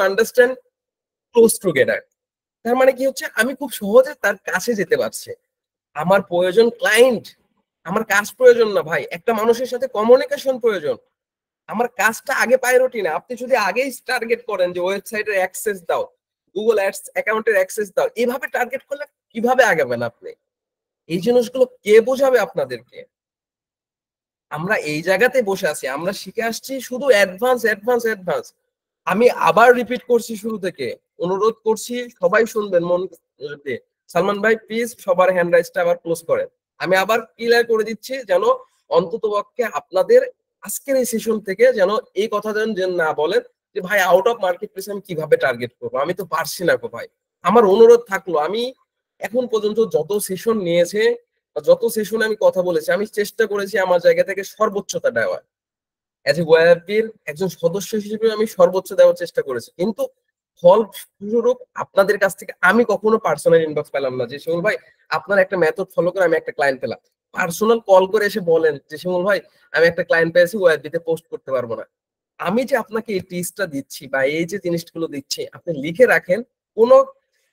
Understand close together. তার মানে কি হচ্ছে, আমি খুব সহজে তার কাছে যেতে পারছি। আমার প্রয়োজন ক্লায়েন্ট, আমার কাজ প্রয়োজন না ভাই। একটা মানুষের সাথে কমিউনিকেশন প্রয়োজন। আমার কাজটা আগে প্রায়োরিটি না। আপনি যদি আগেই টার্গেট করেন যে ওয়েবসাইটের অ্যাক্সেস দাও, গুগল অ্যাডস অ্যাকাউন্টের অ্যাক্সেস দাও, এইভাবে টার্গেট করলে কিভাবে আগাবেন আপনি? এই জিনিসগুলো কে বোঝাবে আপনাদেরকে? আমরা এই জায়গাতে বসে আছি, আমরা শিখে আসছি শুধু অ্যাডভান্স অ্যাডভান্স অ্যাডভান্স। আমি আবার রিপিট করছি শুরু থেকে, অনুরোধ করছি সবাই শুনবেন মন দিয়ে। সালমান ভাই প্লিজ সবার হ্যান্ড রাইজটা আবার ক্লোজ করেন। আমি আবার ক্লিয়ার করে দিচ্ছি, যেন অন্তত পক্ষে আপনাদের আজকের এই সেশন থেকে যেন এই কথা যেন না বলেন যে ভাই আউট অফ মার্কেট প্লেস আমি কিভাবে টার্গেট করবো, আমি তো পারছি না গো ভাই। আমার অনুরোধ থাকলো, আমি এখন পর্যন্ত যত সেশন নিয়েছে, যত সেশনে আমি কথা বলেছি, আমি চেষ্টা করেছি আমার জায়গা থেকে সর্বোচ্চটা দেওয়ার। অ্যাজ এ ওয়াইপির একজন সদস্য হিসেবে আমি সর্বোচ্চ দেওয়ার চেষ্টা করেছি, কিন্তু ফলস্বরূপ আপনাদের কাছ থেকে আমি কখনো পার্সোনাল ইনবক্স পেলাম না যে শিমুল ভাই আপনার একটা মেথড ফলো করে আমি একটা ক্লায়েন্ট পেলাম। পার্সোনাল কল করে এসে বলেন যে শিমুল ভাই আমি একটা ক্লায়েন্ট পেয়েছি, ওয়াইপিতে পোস্ট করতে পারবো না। আমি যে আপনাকে এই টিপসটা দিচ্ছি বা এই যে জিনিসগুলো দিচ্ছি, আপনি লিখে রাখেন। কোনো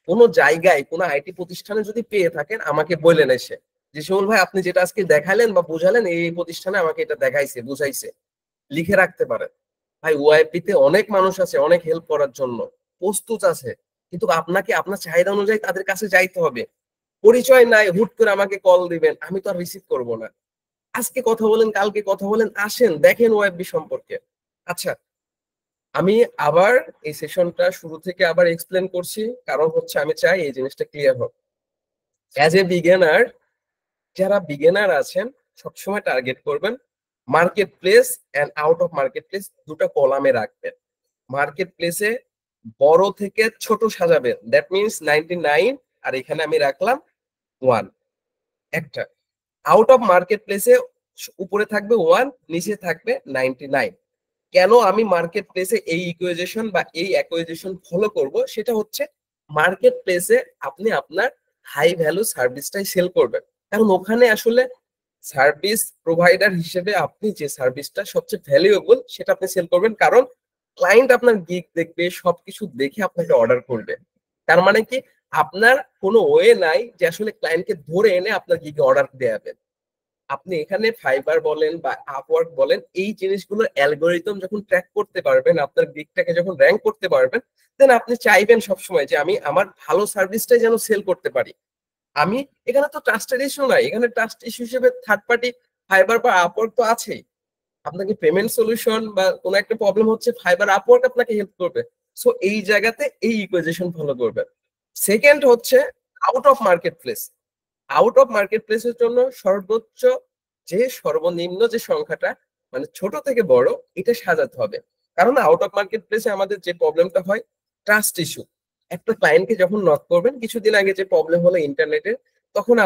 কোনো জায়গায় কোনো আইটি প্রতিষ্ঠানে যদি পেয়ে থাকেন আমাকে বললেন এসে যে শিমুল ভাই আপনি যেটা আজকে দেখালেন বা বুঝালেন, এই প্রতিষ্ঠানে আমাকে এটা দেখাইছে বুঝাইছে, লিখে রাখতে পারেন। ভাই ওআইপি তে অনেক মানুষ আছে অনেক হেল্প করার জন্য, প্রস্তুত আছে, কিন্তু আপনাকে আপনার চাহিদা অনুযায়ী তাদের কাছে যাইতে হবে। পরিচয় নাই, হুট করে আমাকে কল দিবেন, আমি তো আর রিসিভ করব না। আজকে কথা বলেন, কালকে কথা বলেন, আসেন দেখেন ওআইপি সম্পর্কে। আচ্ছা, আমি আবার এই সেশনটা শুরু থেকে আবার এক্সপ্লেন করছি, কারণ হচ্ছে আমি চাই এই জিনিসটা ক্লিয়ার হোক। অ্যাজ এ বিগিনার, যারা বিগিনার আছেন সবসময় টার্গেট করবেন marketplace and out of marketplace, দুটো কলামে রাখবেন। মার্কেট প্লেসে বড় থেকে ছোট সাজাবেন, দ্যাট মিনস 99, আর এখানে আমি রাখলাম 1 একটা। আউট অফ মার্কেট প্লেসে উপরে থাকবে 1, নিচে থাকবে 99। কেন আমি মার্কেট প্লেসে এই ইকুয়েশন বা এই অ্যাকুইজিশন ফলো করব, সেটা হচ্ছে মার্কেট প্লেসে আপনি আপনার হাই ভ্যালু সার্ভিসটাই সেল করবেন। কারণ ওখানে আসলে সার্ভিস প্রোভাইডার হিসেবে আপনি যে সার্ভিসটা সবচেয়ে ভ্যালুয়েবল সেটা আপনি সেল করবেন, কারণ ক্লায়েন্ট আপনার গিগ দেখবে, সবকিছু দেখে আপনাকে অর্ডার করবে। তার মানে কি, আপনার কোনো ওয়ে নাই যে আসলে ক্লায়েন্টকে ধরে এনে আপনার গিগে অর্ডার দেওয়াবেন। আপনি এখানে ফাইবার বলেন বা আপওয়ার্ক বলেন, এই জিনিসগুলোর অ্যালগোরিদম যখন ট্র্যাক করতে পারবেন, আপনার গিগটাকে যখন র্যাঙ্ক করতে পারবেন, দেন আপনি চাইবেন সবসময় যে আমি আমার ভালো সার্ভিসটাই যেন সেল করতে পারি। আমি এখানে তো ট্রাস্টেড ইস্যু নাই, এখানে ট্রাস্ট ইস্যু হিসেবে থার্ড পার্টি ফাইবার বা আপওয়ার্ক তো আছেই। আপনাকে পেমেন্ট সলিউশন বা কোনো একটা প্রবলেম হচ্ছে, ফাইবার আপওয়ার্ক আপনাকে হেল্প করবে। সো এই জায়গাতে এই ইকুয়েশন ফলো করবেন। সেকেন্ড হচ্ছে out of market place. Out of market প্লেসের জন্য সর্বোচ্চ যে সর্বনিম্ন যে সংখ্যাটা, মানে ছোট থেকে বড়, এটা সাজাতে হবে। কারণ আউট অফ মার্কেট প্লেসে আমাদের যে প্রবলেমটা হয়, ট্রাস্ট ইস্যু। একটা ক্লায়েন্টকে যখন নক করবেন, কিছুদিন আগে যে প্রবলেম হলো ইন্টারনেটে, তখন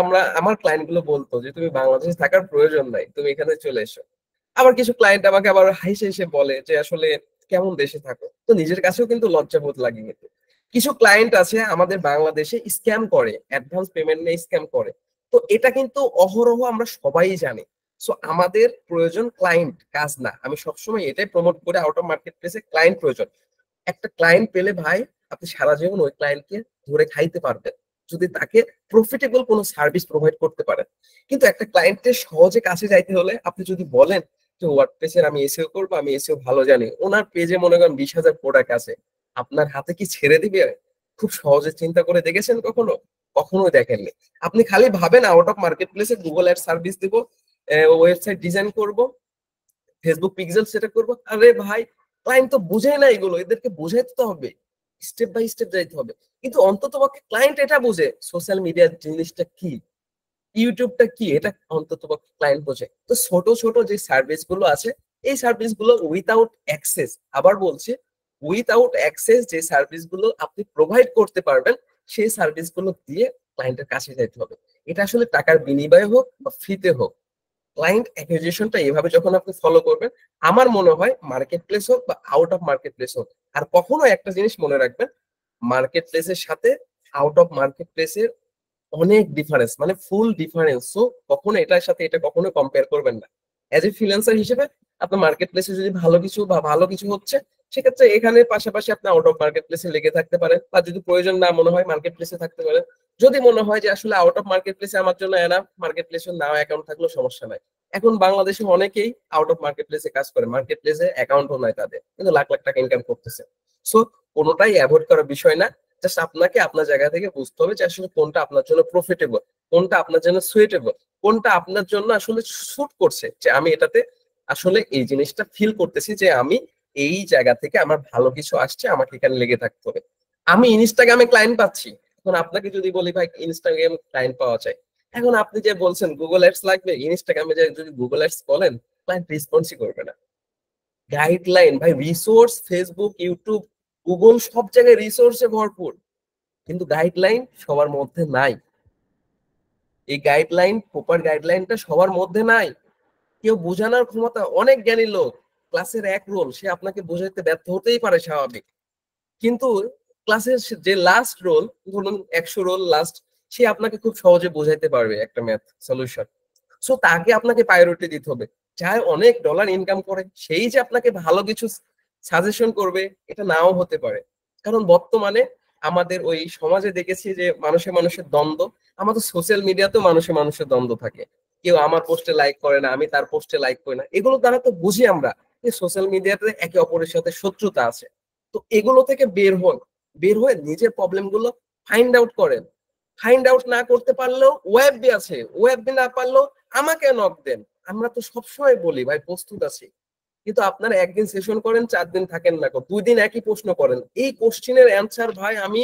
আমার ক্লায়েন্ট গুলো বলতো যে তুমি বাংলাদেশে থাকার প্রয়োজন নাই, তুমি এখানে চলে এসো। আবার কিছু ক্লায়েন্ট আমাকে আবার হাসি হেসে বলে যে আসলে কেমন দেশে থাকো, তো নিজের কাছেও কিন্তু লজ্জাবোধ লাগে। কিন্তু কিছু ক্লায়েন্ট আছে আমাদের বাংলাদেশে স্ক্যাম করে, অ্যাডভান্স পেমেন্ট নিয়ে স্ক্যাম করে। তো এটা কিন্তু অহরহ আমরা সবাই জানি। সো আমাদের প্রয়োজন ক্লায়েন্ট, কাজ না। আমি সবসময় এটাই প্রমোট করে আউট অফ মার্কেট প্লেসে ক্লায়েন্ট প্রয়োজন। একটা ক্লায়েন্ট পেলে ভাই আপনি সারা জীবন ওই ক্লায়েন্টকে ধরে খাইতে পারবেন, যদি তাকে প্রফিটেবল কোনো সার্ভিস প্রোভাইড করতে পারেন। কিন্তু একটা ক্লায়েন্টের সহজে কাছে যাইতে হলে আপনি যদি বলেন যে ওয়ার্ডপ্রেসের আমি এসইও করবো, আমি এসইও ভালো জানি, ওনার পেজে মনে করেন 20,000 প্রোডাক্ট আছে, আপনার হাতে কি ছেড়ে দিবে? খুব সহজে চিন্তা করে দেখেছেন কখনো? কখনোই দেখেননি। আপনি খালি ভাবেন আউট অফ মার্কেট প্লেসে গুগল অ্যাড সার্ভিস দিব, ওয়েবসাইট ডিজাইন করব, ফেসবুক পিক্সেল সেট করবো। আরে ভাই, ক্লায়েন্ট তো বুঝে না এগুলো, এদেরকে বুঝাইতে তো হবে, স্টেপ বাই স্টেপ যাইতে হবে। কিন্তু অন্তত পক্ষে ক্লায়েন্ট এটা বুঝে সোশ্যাল মিডিয়া জিনিসটা কি, ইউটিউবটা কি, এটা অন্তত পক্ষে ক্লায়েন্ট বোঝে। তো ছোট ছোট যে সার্ভিস গুলো আছে, এই সার্ভিস গুলো উইথাউট অ্যাক্সেস, আবার বলছি উইথাউট অ্যাক্সেস যে সার্ভিস গুলো আপনি প্রোভাইড করতে পারবেন, সেই সার্ভিস গুলো দিয়ে ক্লায়েন্টের কাছে যেতে হবে। এটা আসলে টাকার বিনিময়ে হোক বা ফ্রিতে হোক, ক্লায়েন্ট অ্যাকুইজিশনটা এভাবে যখন আপনি ফলো করবেন, আমার মনে হয় মার্কেট প্লেস হোক বা আউট অফ মার্কেট প্লেস হোক। আর কখনো একটা জিনিস মনে রাখবেন, মার্কেট প্লেসের সাথে আউট অফ মার্কেট প্লেসের অনেক ডিফারেন্স, মানে ফুল ডিফারেন্স। সো কখনো এটার সাথে এটা কখনো কম্পেয়ার করবেন না। এজ এ ফ্রিল্যান্সার হিসেবে আপনার মার্কেট প্লেসে যদি ভালো কিছু বা ভালো কিছু হচ্ছে, সেক্ষেত্রে এখানে পাশাপাশি আপনি আউট অফ মার্কেট প্লেসে লেগে থাকতে পারেন, বা যদি প্রয়োজন না মনে হয় মার্কেট প্লেসে থাকতে পারেন। যদি মনে হয় যে আসলে আউট অফ মার্কেট প্লেসে আমার জন্য এনাফ, মার্কেট প্লেসে নাও অ্যাকাউন্ট থাকলেও সমস্যা নাই। এখন বাংলাদেশে অনেকেই আউট অফ মার্কেট প্লেসে কাজ করে, মার্কেট প্লেসে অ্যাকাউন্টও নাই তাদের, কিন্তু লাখ লাখ টাকা ইনকাম করতেছে। সো কোনোটাই অ্যাভয়েড করার বিষয় না, জাস্ট আপনাকে আপনার জায়গা থেকে বুঝতে হবে যে আসলে কোনটা আপনার জন্য প্রফিটেবল, কোনটা আপনার জন্য সুইটেবল, কোনটা আপনার জন্য আসলে শুট করছে, যে আমি এটাতে আসলে এই জিনিসটা ফিল করতেছি যে আমি এই জায়গা থেকে আমার ভালো কিছু আসছে, আমাকে এখানে লেগে থাকতে হবে। আমি ইনস্টাগ্রামে ক্লায়েন্ট পাচ্ছি, এখন আপনাকে যদি বলি ভাই ইনস্টাগ্রাম ক্লায়েন্ট পাওয়া যায়, এখন আপনি যে বলছেন গুগল অ্যাডস লাগবে, ইনস্টাগ্রামে যে যদি গুগল অ্যাডস বলেন ক্লায়েন্ট রেসপন্সই করবে না। গাইডলাইন ভাই, রিসোর্স ফেসবুক, ইউটিউব, গুগল সব জায়গায় রিসোর্সে ভরপুর, কিন্তু গাইডলাইন সবার মধ্যে নাই। এই গাইডলাইন, প্রপার গাইডলাইনটা সবার মধ্যে নাই। কেউ বোঝানোর ক্ষমতা, অনেক জ্ঞানী লোক, ক্লাসের এক রোল সে আপনাকে বোঝাতে ব্যর্থ হতেই পারে, স্বাভাবিক, কিন্তু ক্লাসের যে লাস্ট রোল, ধরুন 100 রোল লাস্ট, সে আপনাকে খুব সহজে বোঝাইতে পারবে একটা ম্যাথ সলিউশন। সো তাকে আপনাকে প্রায়োরিটি দিতে হবে। যার অনেক ডলার ইনকাম করে সেই যে আপনাকে ভালো কিছু সাজেশন করবে, এটা নাও হতে পারে। কারণ বর্তমানে আমাদের ওই সমাজে দেখেছি যে মানুষে মানুষের দ্বন্দ্ব, আমাদের সোশ্যাল মিডিয়াতেও মানুষে মানুষের দ্বন্দ্ব থাকে। কেউ আমার পোস্টে লাইক করে না, আমি তার পোস্টে লাইক করি না, এগুলো দ্বারা তো বুঝি আমরা যে সোশ্যাল মিডিয়াতে একে অপরের সাথে শত্রুতা আছে। তো এগুলো থেকে বের হন, বের হয়ে নিজের প্রবলেম গুলো ফাইন্ড আউট করেন। ফাইন্ড আউট না করতে পারলেও ওয়েব বি আছে, ওয়েব বি না পারলেও আমাকে নক দেন। আমরা তো সবসময় বলি ভাই প্রস্তুত আছি, কিন্তু আপনারা একদিন সেশন করেন, 4 দিন থাকেন না, 2 দিন একই প্রশ্ন করেন। এই কোশ্চিনের অ্যান্সার ভাই আমি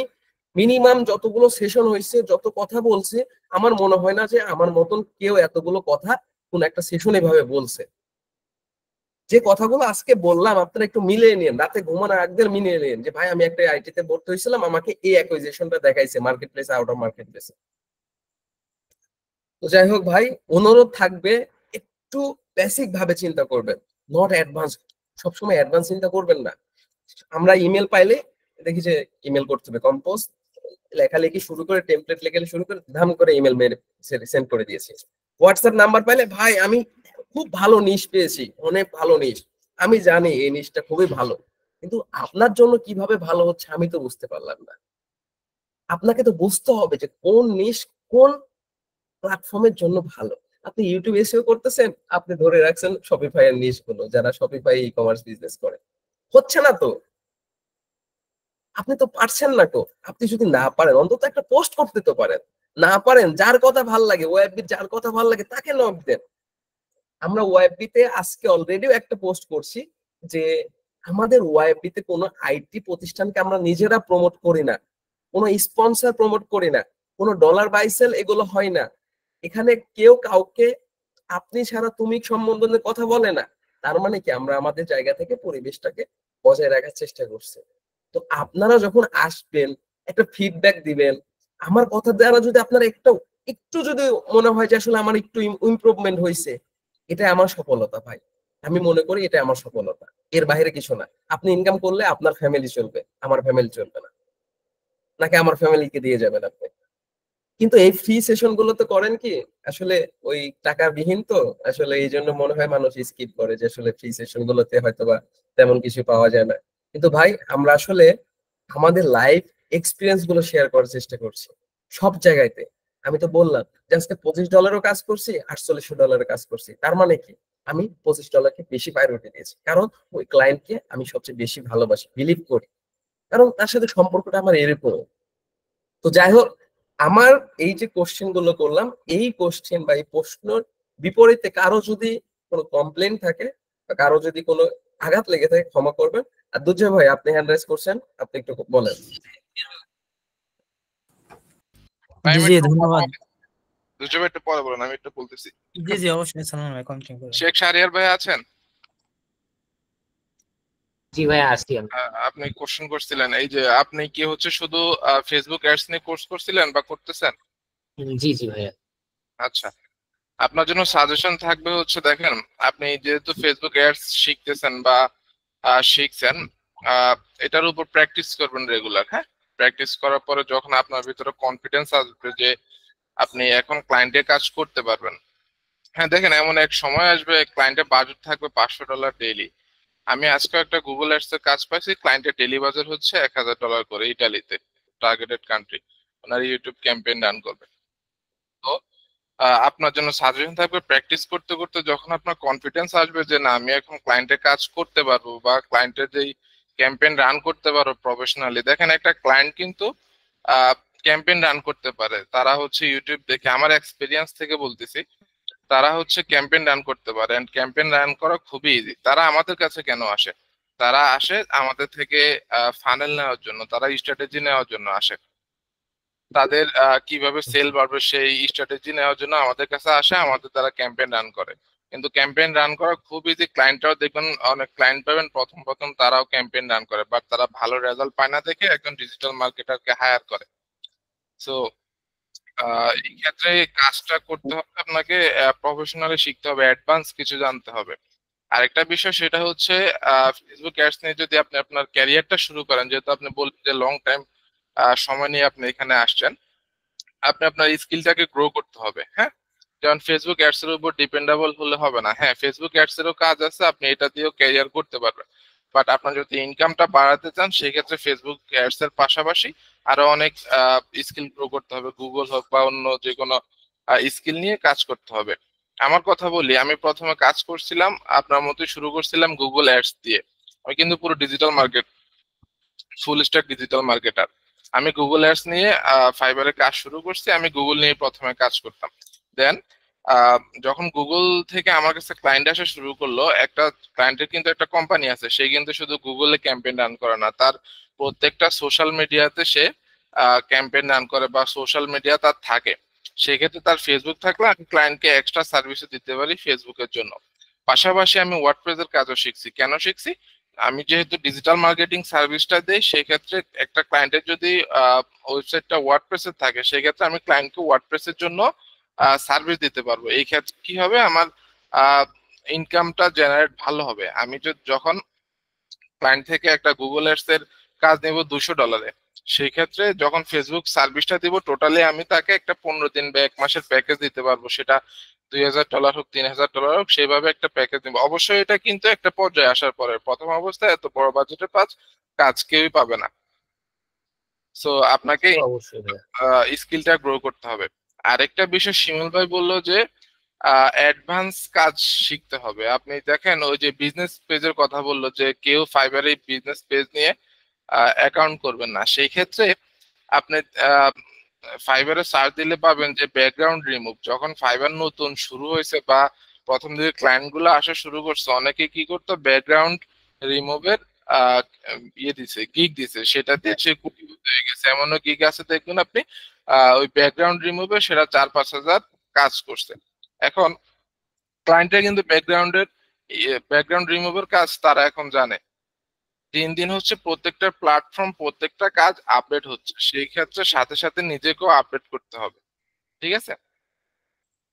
মিনিমাম যতগুলো সেশন হয়েছে, যত কথা বলছে, আমার মনে হয় না যে আমার মতন কেউ এতগুলো কথা কোন একটা সেশন এভাবে বলছে। যে কথাগুলো আজকে বললাম আপনারা একটু মিলিয়ে নিন, রাতে ঘুমানোর আগদের মিলিয়ে নিন যে ভাই আমি একটা আইটিতে ভর্তি হয়েছিলাম, আমাকে এই অ্যাকুইজিশনটা দেখাইছে market place, out of market place. তো যাই হোক ভাই, অনুরোধ থাকবে একটু বেসিক ভাবে চিন্তা করবেন, নট অ্যাডভান্স। সবসময় অ্যাডভান্স চিন্তা করবেন না। আমরা ইমেল পাইলে দেখি যে ইমেল করতে হবে, কম্পোজ লেখালেখি শুরু করে, টেমপ্লেট লেখা শুরু করে ধাম করে ইমেল মেরে সেন্ড করে দিয়েছি। হোয়াটসঅ্যাপ নাম্বার পাইলে ভাই আমি খুব ভালো নিশ পেয়েছি, অনেক ভালো নিশ, আমি জানি এই নিশটা খুবই ভালো, কিন্তু আপনার জন্য কিভাবে ভালো হচ্ছে আমি তো বুঝতে পারলাম না। আপনাকে তো বুঝতে হবে যে কোন নিশ কোন প্ল্যাটফর্মের জন্য ভালো। আপনি ইউটিউব এসেও করতেছেন, আপনি ধরে রাখছেন শপিফাই এর নিশ গুলো, যারা শপিফাই ই কমার্স বিজনেস করে, হচ্ছে না তো, আপনি তো পারছেন না তো। আপনি যদি না পারেন অন্তত একটা পোস্ট করতে তো পারেন। না পারেন, যার কথা ভাল লাগে ওয়েববি, যার কথা ভাল লাগে তাকে নক দেন। আমরা ওয়েববিতে আজকে অলরেডি একটা পোস্ট করছি যে আমাদের ওয়েববিতে কোনো আইটি প্রতিষ্ঠানকে আমরা নিজেরা প্রমোট করি না, কোনো স্পন্সর প্রমোট করি না, কোনো ডলার বাইসেল এগুলো হয় না। এখানে কেউ কাউকে আপনি ছাড়া তুমি সম্বন্ধে কথা বলে না। তার মানে কি আমরা আমাদের জায়গা থেকে পরিবেশটাকে বজায় রাখার চেষ্টা করছি। তো আপনারা যখন আসবেন একটা ফিডব্যাক দিবেন, আমার কথা দ্বারা যদি আপনারা একটু যদি মনে হয় যে আসলে আমার একটু ইমপ্রুভমেন্ট হয়েছে, এটা আমার সফলতা ভাই। আমি মনে করি এটা আমার সফলতা, এর বাইরে কিছু না। আপনি ইনকাম করলে আপনার ফ্যামিলি চলবে, আমার ফ্যামিলি চলবে না, নাকি আমার ফ্যামিলিকে দিয়ে যাবেন আপনি। কিন্তু এই ফ্রি সেশন গুলোতে করেন কি আসলে ওই টাকা বিহীন, তো আসলে এই জন্য মনে হয় মানুষ স্কিপ করে যে আসলে ফ্রি সেশন গুলোতে হয়তোবা তেমন কিছু পাওয়া যায় না। কিন্তু ভাই আমরা আসলে আমাদের লাইফ এক্সপিরিয়েন্স গুলো শেয়ার করার চেষ্টা করছি সব জায়গাতে। আমি তো বললাম যে আজকে $25 কাজ করছি, $48 কাজ করছি, তার মানে কি আমি $25 বেশি প্রায়োরিটি দিয়েছি, কারণ ওই ক্লায়েন্টকে আমি সবচেয়ে বেশি ভালোবাসি, বিলিভ করি, কারণ তার সাথে সম্পর্কটা আমার এরকম। তো যাই হোক, আমার এই যে কোশ্চেন গুলো করলাম, এই কোশ্চেন বা এই প্রশ্নের বিপরীতে কারো যদি কোনো কমপ্লেন থাকে বা কারো যদি কোনো আঘাত লেগে থাকে ক্ষমা করবেন। আর দুর্জয় ভাই আপনি হ্যান্ড রাইজ করছেন, আপনি একটু বলেন। জি আমি জি একটু ধন্যবাদ। দুজনে একটু পরে বলেন, আমি একটু বলতেছি। জি জি অবশ্যই, সালমান ভাই কন্টিনিউ করুন। শেখ শাহরিয়ার ভাই আছেন? জি ভাই আসছি আমি। আপনি কোশ্চেন করছিলেন এই যে আপনি কি হচ্ছে শুধু ফেসবুক অ্যাডস নিয়ে কোর্স করছিলেন বা করতেছেন? জি জি ভাইয়া। আচ্ছা, আপনার জন্য সাজেশন থাকবে হচ্ছে দেখেন, আপনি যেহেতু ফেসবুক অ্যাডস শিখতেছেন বা শিখছেন, আহ, এটার উপর প্র্যাকটিস করবেন রেগুলার। হ্যাঁ, প্র্যাকটিস করার পরে যখন আপনার ভিতরে কনফিডেন্স আসবে যে আপনি এখন ক্লায়েন্টের কাজ করতে পারবেন। হ্যাঁ দেখেন, এমন এক সময় আসবে ক্লায়েন্টের বাজেট থাকবে $500 ডেইলি, আমি আজকে একটা গুগল অ্যাডস এর কাজ পাইছি, ক্লায়েন্টের ডেলি বাজার হচ্ছে $1000 করে ইটালিতে, টার্গেটেড কান্ট্রি, ওনার ইউটিউব ক্যাম্পেইন রান করবে। তো আপনার জন্য সাজেশন থাকবে, প্র্যাকটিস করতে করতে যখন আপনার কনফিডেন্স আসবে যে না আমি এখন ক্লায়েন্টের কাজ করতে পারবো বা ক্লায়েন্টের যেই ক্যাম্পেইন রান করতে পারবো প্রফেশনালি। দেখেন একটা ক্লায়েন্ট কিন্তু ক্যাম্পেইন রান করতে পারে, তারা হচ্ছে ইউটিউব দেখে, আমার এক্সপিরিয়েন্স থেকে বলতেছি, তারা হচ্ছে ক্যাম্পেইন রান করতে পারে এন্ড ক্যাম্পেইন রান করা খুবই ইজি। তারা আমাদের কাছে কেন আসে? তারা আসে আমাদের থেকে ফানেল নেওয়ার জন্য, তারা স্ট্র্যাটেজি নেওয়ার জন্য আসে, তাদের কিভাবে সেল বাড়বে সেই স্ট্র্যাটেজি নেওয়ার জন্য আমাদের কাছে আসে, আমাদের দ্বারা ক্যাম্পেইন রান করে। কিন্তু ক্যাম্পেইন রান করা খুব ইজি, ক্লায়েন্টরাও দেখবেন অনেক ক্লায়েন্ট পাবেন প্রথম প্রথম তারাও ক্যাম্পেইন রান করে, বাট তারা ভালো রেজাল্ট পায় না দেখে একজন ডিজিটাল মার্কেটারকে হায়ার করে। সো এই ক্ষেত্রে কাজটা করতে হবে আপনাকে, প্রফেশনালি শিখতে হবে, অ্যাডভান্স কিছু জানতে হবে। আরেকটা বিষয় সেটা হচ্ছে ফেসবুক অ্যাডস নিয়ে যদি আপনি আপনার ক্যারিয়ারটা শুরু করেন, যেহেতু আপনি বললেন যে লং টাইম সময় নিয়ে আপনি এখানে আসছেন, আপনি আপনার স্কিলটাকে গ্রো করতে হবে। হ্যাঁ, যেমন ফেসবুক অ্যাডস এর উপর ডিপেন্ডেবল হলে হবে না। হ্যাঁ, ফেসবুক অ্যাডস এরও কাজ আছে, আপনি এটা দিয়েও ক্যারিয়ার করতে পারবেন, বাট আপনার যদি ইনকামটা বাড়াতে চান সেক্ষেত্রে ফেসবুক অ্যাডস এর পাশাপাশি আরো অনেক স্কিল গ্রো করতে হবে, গুগল হোক বা অন্য যে কোনো স্কিল নিয়ে কাজ করতে হবে। আমার কথা বলি, আমি প্রথমে কাজ করছিলাম আপনার মতোই, শুরু করছিলাম গুগল অ্যাডস দিয়ে। আমি কিন্তু পুরো digital market, full stack digital marketer. আমি গুগল অ্যাডস নিয়ে ফাইবারে কাজ শুরু করছি, আমি গুগল নিয়ে প্রথমে কাজ করতাম। দেন যখন গুগল থেকে আমার কাছে ক্লায়েন্ট আসা শুরু করলো, একটা ক্লায়েন্টের কিন্তু একটা কোম্পানি আছে, সে কিন্তু শুধু গুগলে ক্যাম্পেইন রান করে না, তার প্রত্যেকটা সোশ্যাল মিডিয়াতে সে ক্যাম্পেইন রান করে বা সোশ্যাল মিডিয়া তার থাকে। সেক্ষেত্রে তার ফেসবুক থাকলে আমি ক্লায়েন্টকে এক্সট্রা সার্ভিসও দিতে পারি ফেসবুকের জন্য। পাশাপাশি আমি ওয়ার্ডপ্রেসের কাজও শিখছি। কেন শিখছি? আমি যেহেতু ডিজিটাল মার্কেটিং সার্ভিসটা দেই, সেক্ষেত্রে একটা ক্লায়েন্টের যদি ওয়েবসাইটটা ওয়ার্ডপ্রেসের থাকে, সেক্ষেত্রে আমি ক্লায়েন্টকে ওয়ার্ডপ্রেসের জন্য সার্ভিস দিতে পারবো। এই ক্ষেত্রে কি হবে, আমার ইনকামটা জেনারেট ভালো হবে। আমি যখন ক্লায়েন্ট থেকে একটা গুগল অ্যাডস এর কাজ নেব $200, সেই ক্ষেত্রে যখন ফেসবুক সার্ভিসটা দিব টোটালি আমি তাকে একটা 15 দিন বা 1 মাসের প্যাকেজ দিতে পারবো, সেটা $2000 হোক, $3000 হোক, সেইভাবে একটা প্যাকেজ দিব। অবশ্যই এটা কিন্তু একটা পর্যায়ে আসার পরে, প্রথম অবস্থায় এত বড় বাজেটের কাজ কেউই পাবে না। সো আপনাকে অবশ্যই ভাইয়া। স্কিলটা গ্রো করতে হবে। আরেকটা বিষয় শিমুল ভাই বললো যে অ্যাডভান্স কাজ শিখতে হবে। আপনি দেখেন ওই যে বিজনেস পেজের কথা বললো যে কেউ ফাইবারে বিজনেস পেজ নিয়ে অ্যাকাউন্ট করবেন না, সেই ক্ষেত্রে আপনি ফাইবারে সার্চ দিলে পাবেন যে ব্যাকগ্রাউন্ড রিমুভ। যখন ফাইবার নতুন শুরু হয়েছে বা প্রথম দিকে ক্লায়েন্ট গুলো আসা শুরু করছে, অনেকে কি করতো ব্যাকগ্রাউন্ড রিমুভের ইয়ে দিছে, গিগ দিছে, সেটাতে সে কোটিপতি হয়ে গেছে। এমনও গিগ আছে দেখবেন আপনি, ওই ব্যাকগ্রাউন্ড রিমুভে সেটা 4-5 হাজার কাজ করছে। এখন ক্লায়েন্টের কিন্তু ব্যাকগ্রাউন্ড রিমুভের কাজ তারা এখন জানে। দিন দিন হচ্ছে প্রত্যেকটা প্ল্যাটফর্ম, প্রত্যেকটা কাজ আপডেট হচ্ছে, সেই ক্ষেত্রে সাথে সাথে নিজেকেও আপডেট করতে হবে। ঠিক আছে?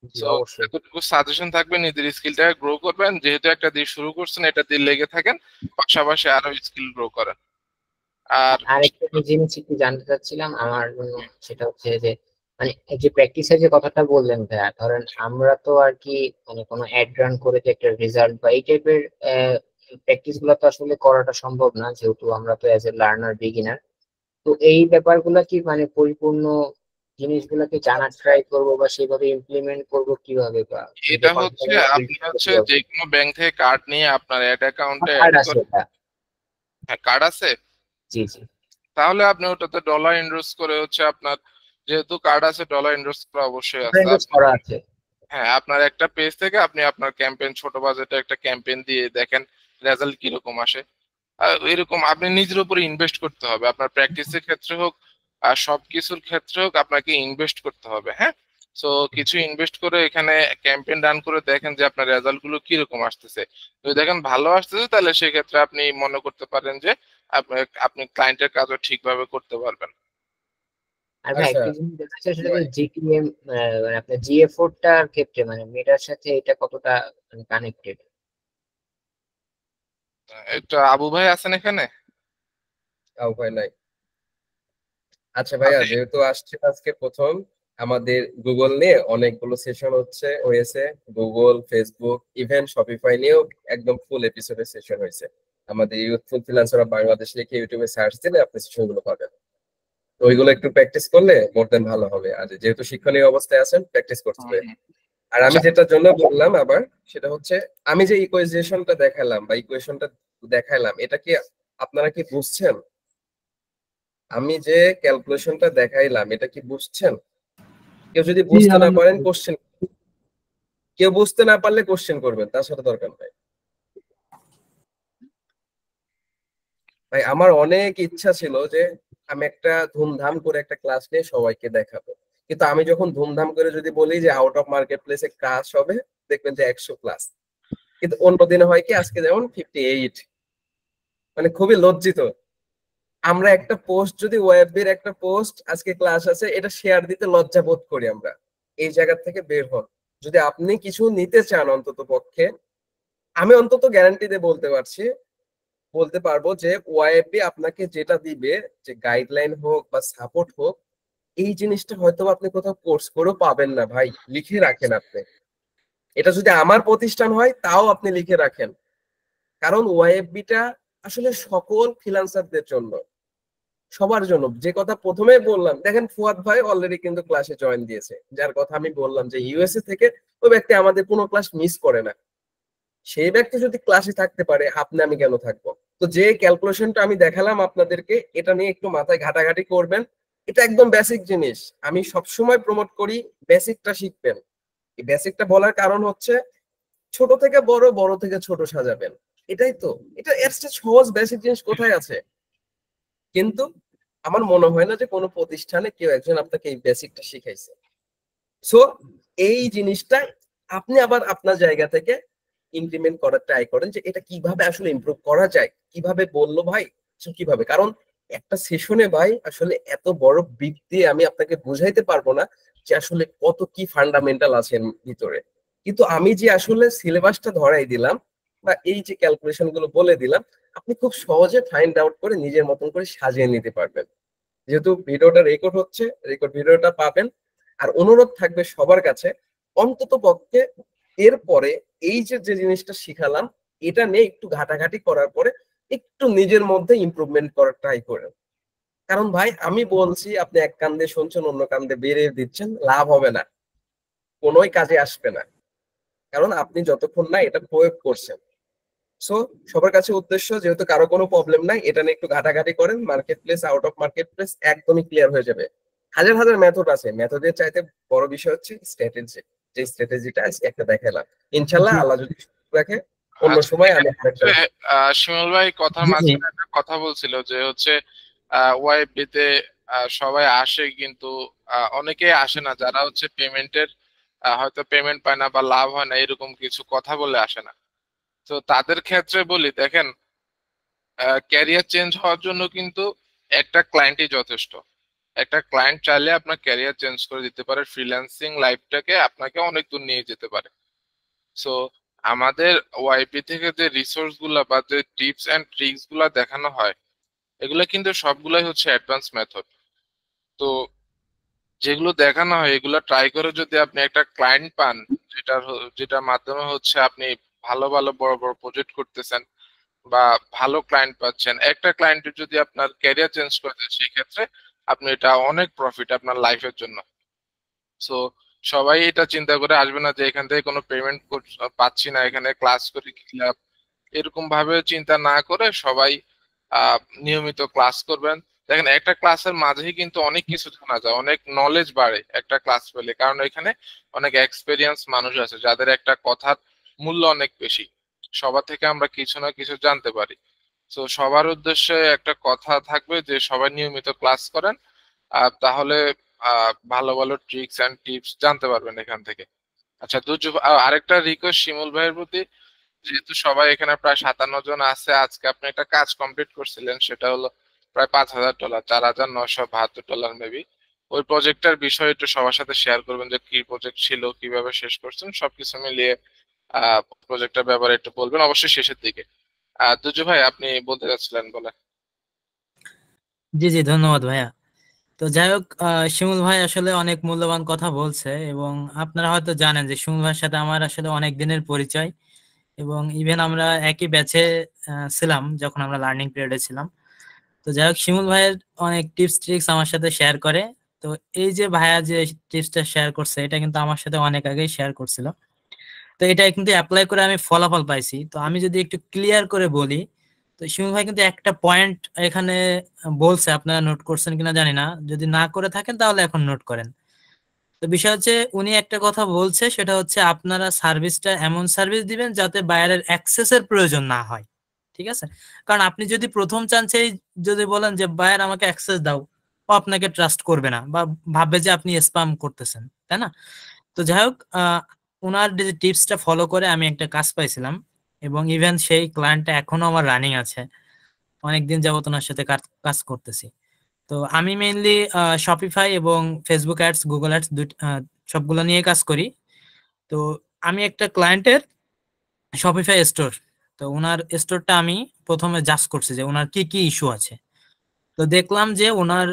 জি সো অবশ্যই। এতটুকু সাজেশন থাকবে, নিজের স্কিলটাকে গ্রো করবেন, যেহেতু একটা দিয়ে শুরু করছেন এটা দিয়ে লেগে থাকেন, পাশাপাশি আরো স্কিল গ্রো করেন। আর আরেকটা জিনিস একটু জানতে চাচ্ছিলাম আমার জন্য, সেটা হচ্ছে যে মানে এই যে প্র্যাকটিসের যে কথাটা বললেন ভাইয়া, ধরেন আমরা তো আর কি মানে কোনো অ্যাড রান করে যে একটা রেজাল্ট বা এই টাইপের প্র্যাকটিস গুলো তো আসলে করাটা সম্ভব না, যেহেতু আমরা তো অ্যাজ এ লার্নার বিগিনার। তো এই ব্যাপারগুলা কি মানে পরিপূর্ণ জিনিসগুলোকে জানার ট্রাই করবো বা সেভাবে ইমপ্লিমেন্ট করবো কিভাবে, বা এটা নিজের হচ্ছে কনফিডেন্স বিল্ড আপনি করবো হচ্ছে কিভাবে? যে কোনো ব্যাংক থেকে কার্ড নিয়ে আপনার অ্যাড অ্যাকাউন্টে কার্ড অ্যাড আছে করে। এটা। হ্যাঁ, কার্ড আছে। জি জি। তাহলে আপনি ওটাতে ডলার ইনভেস্ট করে হচ্ছে আপনার, যেহেতু কার্ড আছে ডলার ইনভেস্ট করা অবশ্যই আছে। ইনভেস্ট করা আছে। হ্যাঁ, আপনার একটা পেজ থেকে আপনি আপনার ক্যাম্পেইন, ছোট বাজেটে একটা ক্যাম্পেইন দিয়ে দেখেন রেজাল্ট কিরকম আসে। এরকম আপনি নিজের উপরে ইনভেস্ট করতে হবে, আপনার প্র্যাকটিসের ক্ষেত্রে হোক আর সবকিছুর ক্ষেত্রে হোক আপনাকে ইনভেস্ট করতে হবে। হ্যাঁ, সো কিছু ইনভেস্ট করে এখানে ক্যাম্পেইন রান করে দেখেন যে আপনার রেজাল্ট গুলো কিরকম আসতেছে। যদি দেখেন ভালো আসতেছে, তাহলে সেক্ষেত্রে আপনি মনে করতে পারেন যে আপনি আপনি ক্লায়েন্টের কাজও ঠিকভাবে করতে পারবেন। আর ভাই আচ্ছা একটা জিনিস দেখতে চাই, সেটা ভাই, জিটিএম মানে আপনার জিএফ4 টার ক্ষেত্রে মানে মেটার সাথে এটা কতটা কানেক্টেড? এটা আবু ভাই আছেন এখানে? তাও ভয় নাই। আচ্ছা ভাইয়া, আচ্ছা, যেহেতু আসছে আজকে প্রথম, আমাদের গুগল নিয়ে অনেকগুলো সেশন হয়েছে, গুগল, ফেসবুক, ইভেন শপিফাই নিয়েও একদম ফুল এপিসোডের সেশন হয়েছে। আমাদের ইউথফুল ফ্রিল্যান্সার অফ বাংলাদেশ লিখে ইউটিউবে সার্চ দিলে আপনি সেশন গুলো পাবেন। তো ওইগুলো একটু প্র্যাকটিস করলে মোর দেন ভালো হবে। আর যেহেতু শিক্ষণীয় অবস্থায় আছেন, প্র্যাকটিস করতে হবে। আর আমি যেটার জন্য বললাম আবার, সেটা হচ্ছে আমি যে ইকুয়েশনটা দেখালাম বা ইকুয়েশনটা দেখাইলাম, এটা কি আপনারা কি বুঝছেন? আমি যে ক্যালকুলেশনটা দেখাইলাম এটা কি বুঝছেন? কেউ যদি বুঝতে না পারেন কোশ্চেন, কেউ বুঝতে না পারলে কোশ্চেন করবেন, তার সাথে দরকার নাই। ভাই আমার অনেক ইচ্ছা ছিল যে আমি একটা ধুমধাম করে একটা ক্লাস নিয়ে সবাইকে দেখাবো, কিন্তু আমি যখন ধুমধাম করে যদি বলি যে আউট অফ মার্কেট প্লেসে ক্লাস হবে, দেখবেন যে 100+। কিন্তু অন্য দিনে হয় কি, আজকে যেমন 58, মানে খুবই লজ্জিত। আমরা একটা পোস্ট, যদি ওয়েবের একটা পোস্ট আজকে ক্লাস আছে, এটা শেয়ার দিতে লজ্জা বোধ করি আমরা। এই জায়গা থেকে বের হন। যদি আপনি কিছু নিতে চান, অন্তত পক্ষে আমি অন্তত গ্যারান্টি দিয়ে বলতে পারবো যে ওয়াইবি আপনাকে যেটা দিবে, যে গাইডলাইন হোক বা সাপোর্ট হোক, এই জিনিসটা হয়তো আপনি কোথাও কোর্স করেও পাবেন না। ভাই লিখে রাখেন আপনি, এটা যদি আমার প্রতিষ্ঠান হয় তাও আপনি লিখে রাখেন। কারণ ওয়াইবিটা আসলে সকল ফ্রিল্যান্সারদের জন্য, সবার জন্য। যে কথা প্রথমে বললাম, দেখেন ফুয়াদ ভাই অলরেডি কিন্তু ক্লাসে জয়েন দিয়েছে, যার কথা আমি বললাম যে ইউএসএ থেকে ওই ব্যক্তি আমাদের কোনো ক্লাস মিস করে না। সেই ব্যক্তি যদি ক্লাসে থাকতে পারে, আপনি আমি কেন থাকবো? তো যে ক্যালকুলেশনটা আমি দেখালাম আপনাদেরকে, এটা নিয়ে একটু মাথায় ঘাটাঘাটি করবেন। এটা একদম বেসিক জিনিস, আমি সবসময় প্রমোট করি বেসিকটা শিখবেন। এই বেসিকটা বলার কারণ হচ্ছে ছোট থেকে বড়, বড় থেকে ছোট সাজাবেন। এটাই তো, এটা এর চেয়ে সহজ বেসিক জিনিস কোথায় আছে? কিন্তু আমার মনে হয় না যে কোনো প্রতিষ্ঠানে কেউ একজন আপনাকে এই বেসিকটা শিখাইছে। সো এই জিনিসটা আপনি আবার আপনার জায়গা থেকে ইমপ্লিমেন্ট করার ট্রাই করেন, যে এটা কিভাবে আসলে ইমপ্রুভ করা যায়, কিভাবে বললো ভাই, কিভাবে। কারণ একটা সেশনে ভাই আসলে এত বড় ব্রিফ দিয়ে আমি আপনাকে বুঝাইতে পারবো না যে আসলে কত কি ফান্ডামেন্টাল আছে এর ভিতরে। কিন্তু আমি যে আসলে সিলেবাসটা ধরাই দিলাম বা এই যে ক্যালকুলেশন গুলো বলে দিলাম, আপনি খুব সহজে ফাইন্ড আউট করে নিজের মতন করে সাজিয়ে নিতে পারবেন। যেহেতু ভিডিওটা রেকর্ড হচ্ছে, রেকর্ড ভিডিওটা পাবেন। আর অনুরোধ থাকবে সবার কাছে, অন্তত পক্ষে এরপরে এই যে যে জিনিসটা শিখালাম, এটা নিয়ে একটু ঘাটাঘাটি করার পরে একটু নিজের মধ্যে ইমপ্রুভমেন্ট করার ট্রাই করেন। কারণ ভাই আমি বলছি, আপনি এক কান দিয়ে শুনছেন, অন্য কান দিয়ে বেরিয়ে দিচ্ছেন, লাভ হবে না, কোনোই কাজে আসবে না। কারণ আপনি যতক্ষণ না এটা প্রয়োগ করছেন। সো সবার কাছে উদ্দেশ্য, যেহেতু কারো কোনো প্রবলেম নাই, এটা নিয়ে একটু ঘাটাঘাটি করেন, market place, out of market place একদমই ক্লিয়ার হয়ে যাবে। হাজার হাজার মেথড আছে, মেথডের চাইতে বড় বিষয় হচ্ছে স্ট্র্যাটেজি। যে স্ট্র্যাটেজিটা একটা দেখালাম, ইনশাল্লাহ আল্লাহ যদি সুযোগ রাখে অন্য সময় আমি শিমুল ভাই কথার মাঝখানে একটা কথা বলছিল যে হচ্ছে ওয়াইবিতে সবাই আসে, কিন্তু অনেকেই আসে না, যারা হচ্ছে পেমেন্টের হয়তো পেমেন্ট পায় না বা লাভ হয় না, এরকম কিছু কথা বলে আসে না। তো তাদের ক্ষেত্রে বলি, দেখেন ক্যারিয়ার চেঞ্জ হওয়ার জন্য কিন্তু একটা ক্লায়েন্টই যথেষ্ট। একটা ক্লায়েন্ট চাইলে আপনার ক্যারিয়ার চেঞ্জ করে দিতে পারে, ফ্রিল্যান্সিং লাইফটাকে আপনাকে অনেক দূর নিয়ে যেতে পারে। সো আমাদের ওয়াইপি থেকে যে রিসোর্স গুলা বা যে টিপস এন্ড ট্রিক্স গুলা দেখানো হয়, এগুলা কিন্তু সবগুলাই হচ্ছে অ্যাডভান্স মেথড। তো যেগুলো দেখানো হয় এগুলো ট্রাই করে যদি আপনি একটা ক্লায়েন্ট পান, যেটার মাধ্যমে হচ্ছে আপনি ভালো ভালো বড় বড় প্রজেক্ট করতেছেন বা ভালো ক্লায়েন্ট পাচ্ছেন, একটা ক্লায়েন্টের যদি আপনার ক্যারিয়ার চেঞ্জ করে দেয়, সেই ক্ষেত্রে আপনি এটা অনেক প্রফিট আপনার লাইফের জন্য। সো সবাই এটা চিন্তা করে আসবে না যে এখান থেকে কোনো পেমেন্ট পাচ্ছি না, এখানে ক্লাস করে কি লাভ, এরকম ভাবে চিন্তা না করে সবাই নিয়মিত ক্লাস করবেন। দেখেন একটা ক্লাসের মাঝেই কিন্তু অনেক কিছু জানা যায়, অনেক নলেজ বাড়ে একটা ক্লাস পেলে, কারণ এখানে অনেক এক্সপেরিয়েন্স মানুষ আছে যাদের একটা কথার মূল্য অনেক বেশি। সবার থেকে আমরা কিছু না কিছু জানতে পারি। তো সবার উদ্দেশ্যে একটা কথা থাকবে যে সবাই নিয়মিত ক্লাস করেন, তাহলে ভালো ভালো ট্রিক্স এন্ড টিপস জানতে পারবেন এখান থেকে। আচ্ছা আরেকটা রিকোয়েস্ট শিমুল ভাইয়ের প্রতি, যেহেতু সবাই এখানে প্রায় 57 জন আছে, আজকে আপনি একটা কাজ কমপ্লিট করছিলেন, সেটা হলো প্রায় $5,000, $4,972 মেবি। ওই প্রজেক্টটার বিষয়ে একটু সবার সাথে শেয়ার করবেন, যে কি প্রজেক্ট ছিল, কিভাবে শেষ করছেন, সবকিছু মিলিয়ে প্রজেক্টটার ব্যাপারে একটু বলবেন, অবশ্যই শেষের দিকে। দুজু ভাই আপনি বলতে চাচ্ছিলেন, বলেন। জি জি, ধন্যবাদ ভাইয়া। তো যাই হোক, শিমুল ভাই আসলে অনেক মূল্যবান কথা বলছে, এবং আপনারা হয়তো জানেন যে শিমুল ভাইয়ের সাথে আমার আসলে অনেক দিনের পরিচয়, এবং ইভেন আমরা একই ব্যাচে ছিলাম যখন আমরা লার্নিং পিরিয়ডে ছিলাম। তো যাই হোক, শিমুল ভাইয়ের অনেক টিপস ট্রিক্স আমার সাথে শেয়ার করে। তো এই যে ভাইয়া যে টিপসটা শেয়ার করছে, এটা কিন্তু আমার সাথে অনেক আগেই শেয়ার করছিল। তো এটা কিন্তু অ্যাপ্লাই করে আমি ফলাফল পাইছি। তো আমি যদি একটু ক্লিয়ার করে বলি, তো শিমুল ভাই কিন্তু একটা পয়েন্ট এখানে বলছে, আপনারা নোট করছেন কিনা জানি না, যদি না করে থাকেন তাহলে এখন নোট করেন। তো বিষয় হচ্ছে, উনি একটা কথা বলছে, সেটা হচ্ছে আপনারা সার্ভিসটা এমন সার্ভিস দিবেন যাতে বাইরের অ্যাক্সেসের প্রয়োজন না হয়। ঠিক আছে? কারণ আপনি যদি প্রথম চান্সেই যদি বলেন যে বায়ার আমাকে অ্যাক্সেস দাও, ও আপনাকে ট্রাস্ট করবে না, বা ভাববে যে আপনি স্প্যাম করতেছেন, তাই না? তো যাই হোক, ওনার যে টিপসটা ফলো করে আমি একটা কাজ পাইছিলাম, এবং ইভেন সেই ক্লায়েন্টটা এখনো আমার রানিং আছে, অনেকদিন যাবত ওনার সাথে কাজ করতেছি। তো আমি মেইনলি শপিফাই এবং ফেসবুক অ্যাডস, গুগল অ্যাডস সবগুলো নিয়ে কাজ করি। তো আমি একটা ক্লায়েন্টের শপিফাই স্টোর, তো ওনার স্টোরটা আমি প্রথমে জাজ করছি যে ওনার কি কি ইস্যু আছে। তো দেখলাম যে ওনার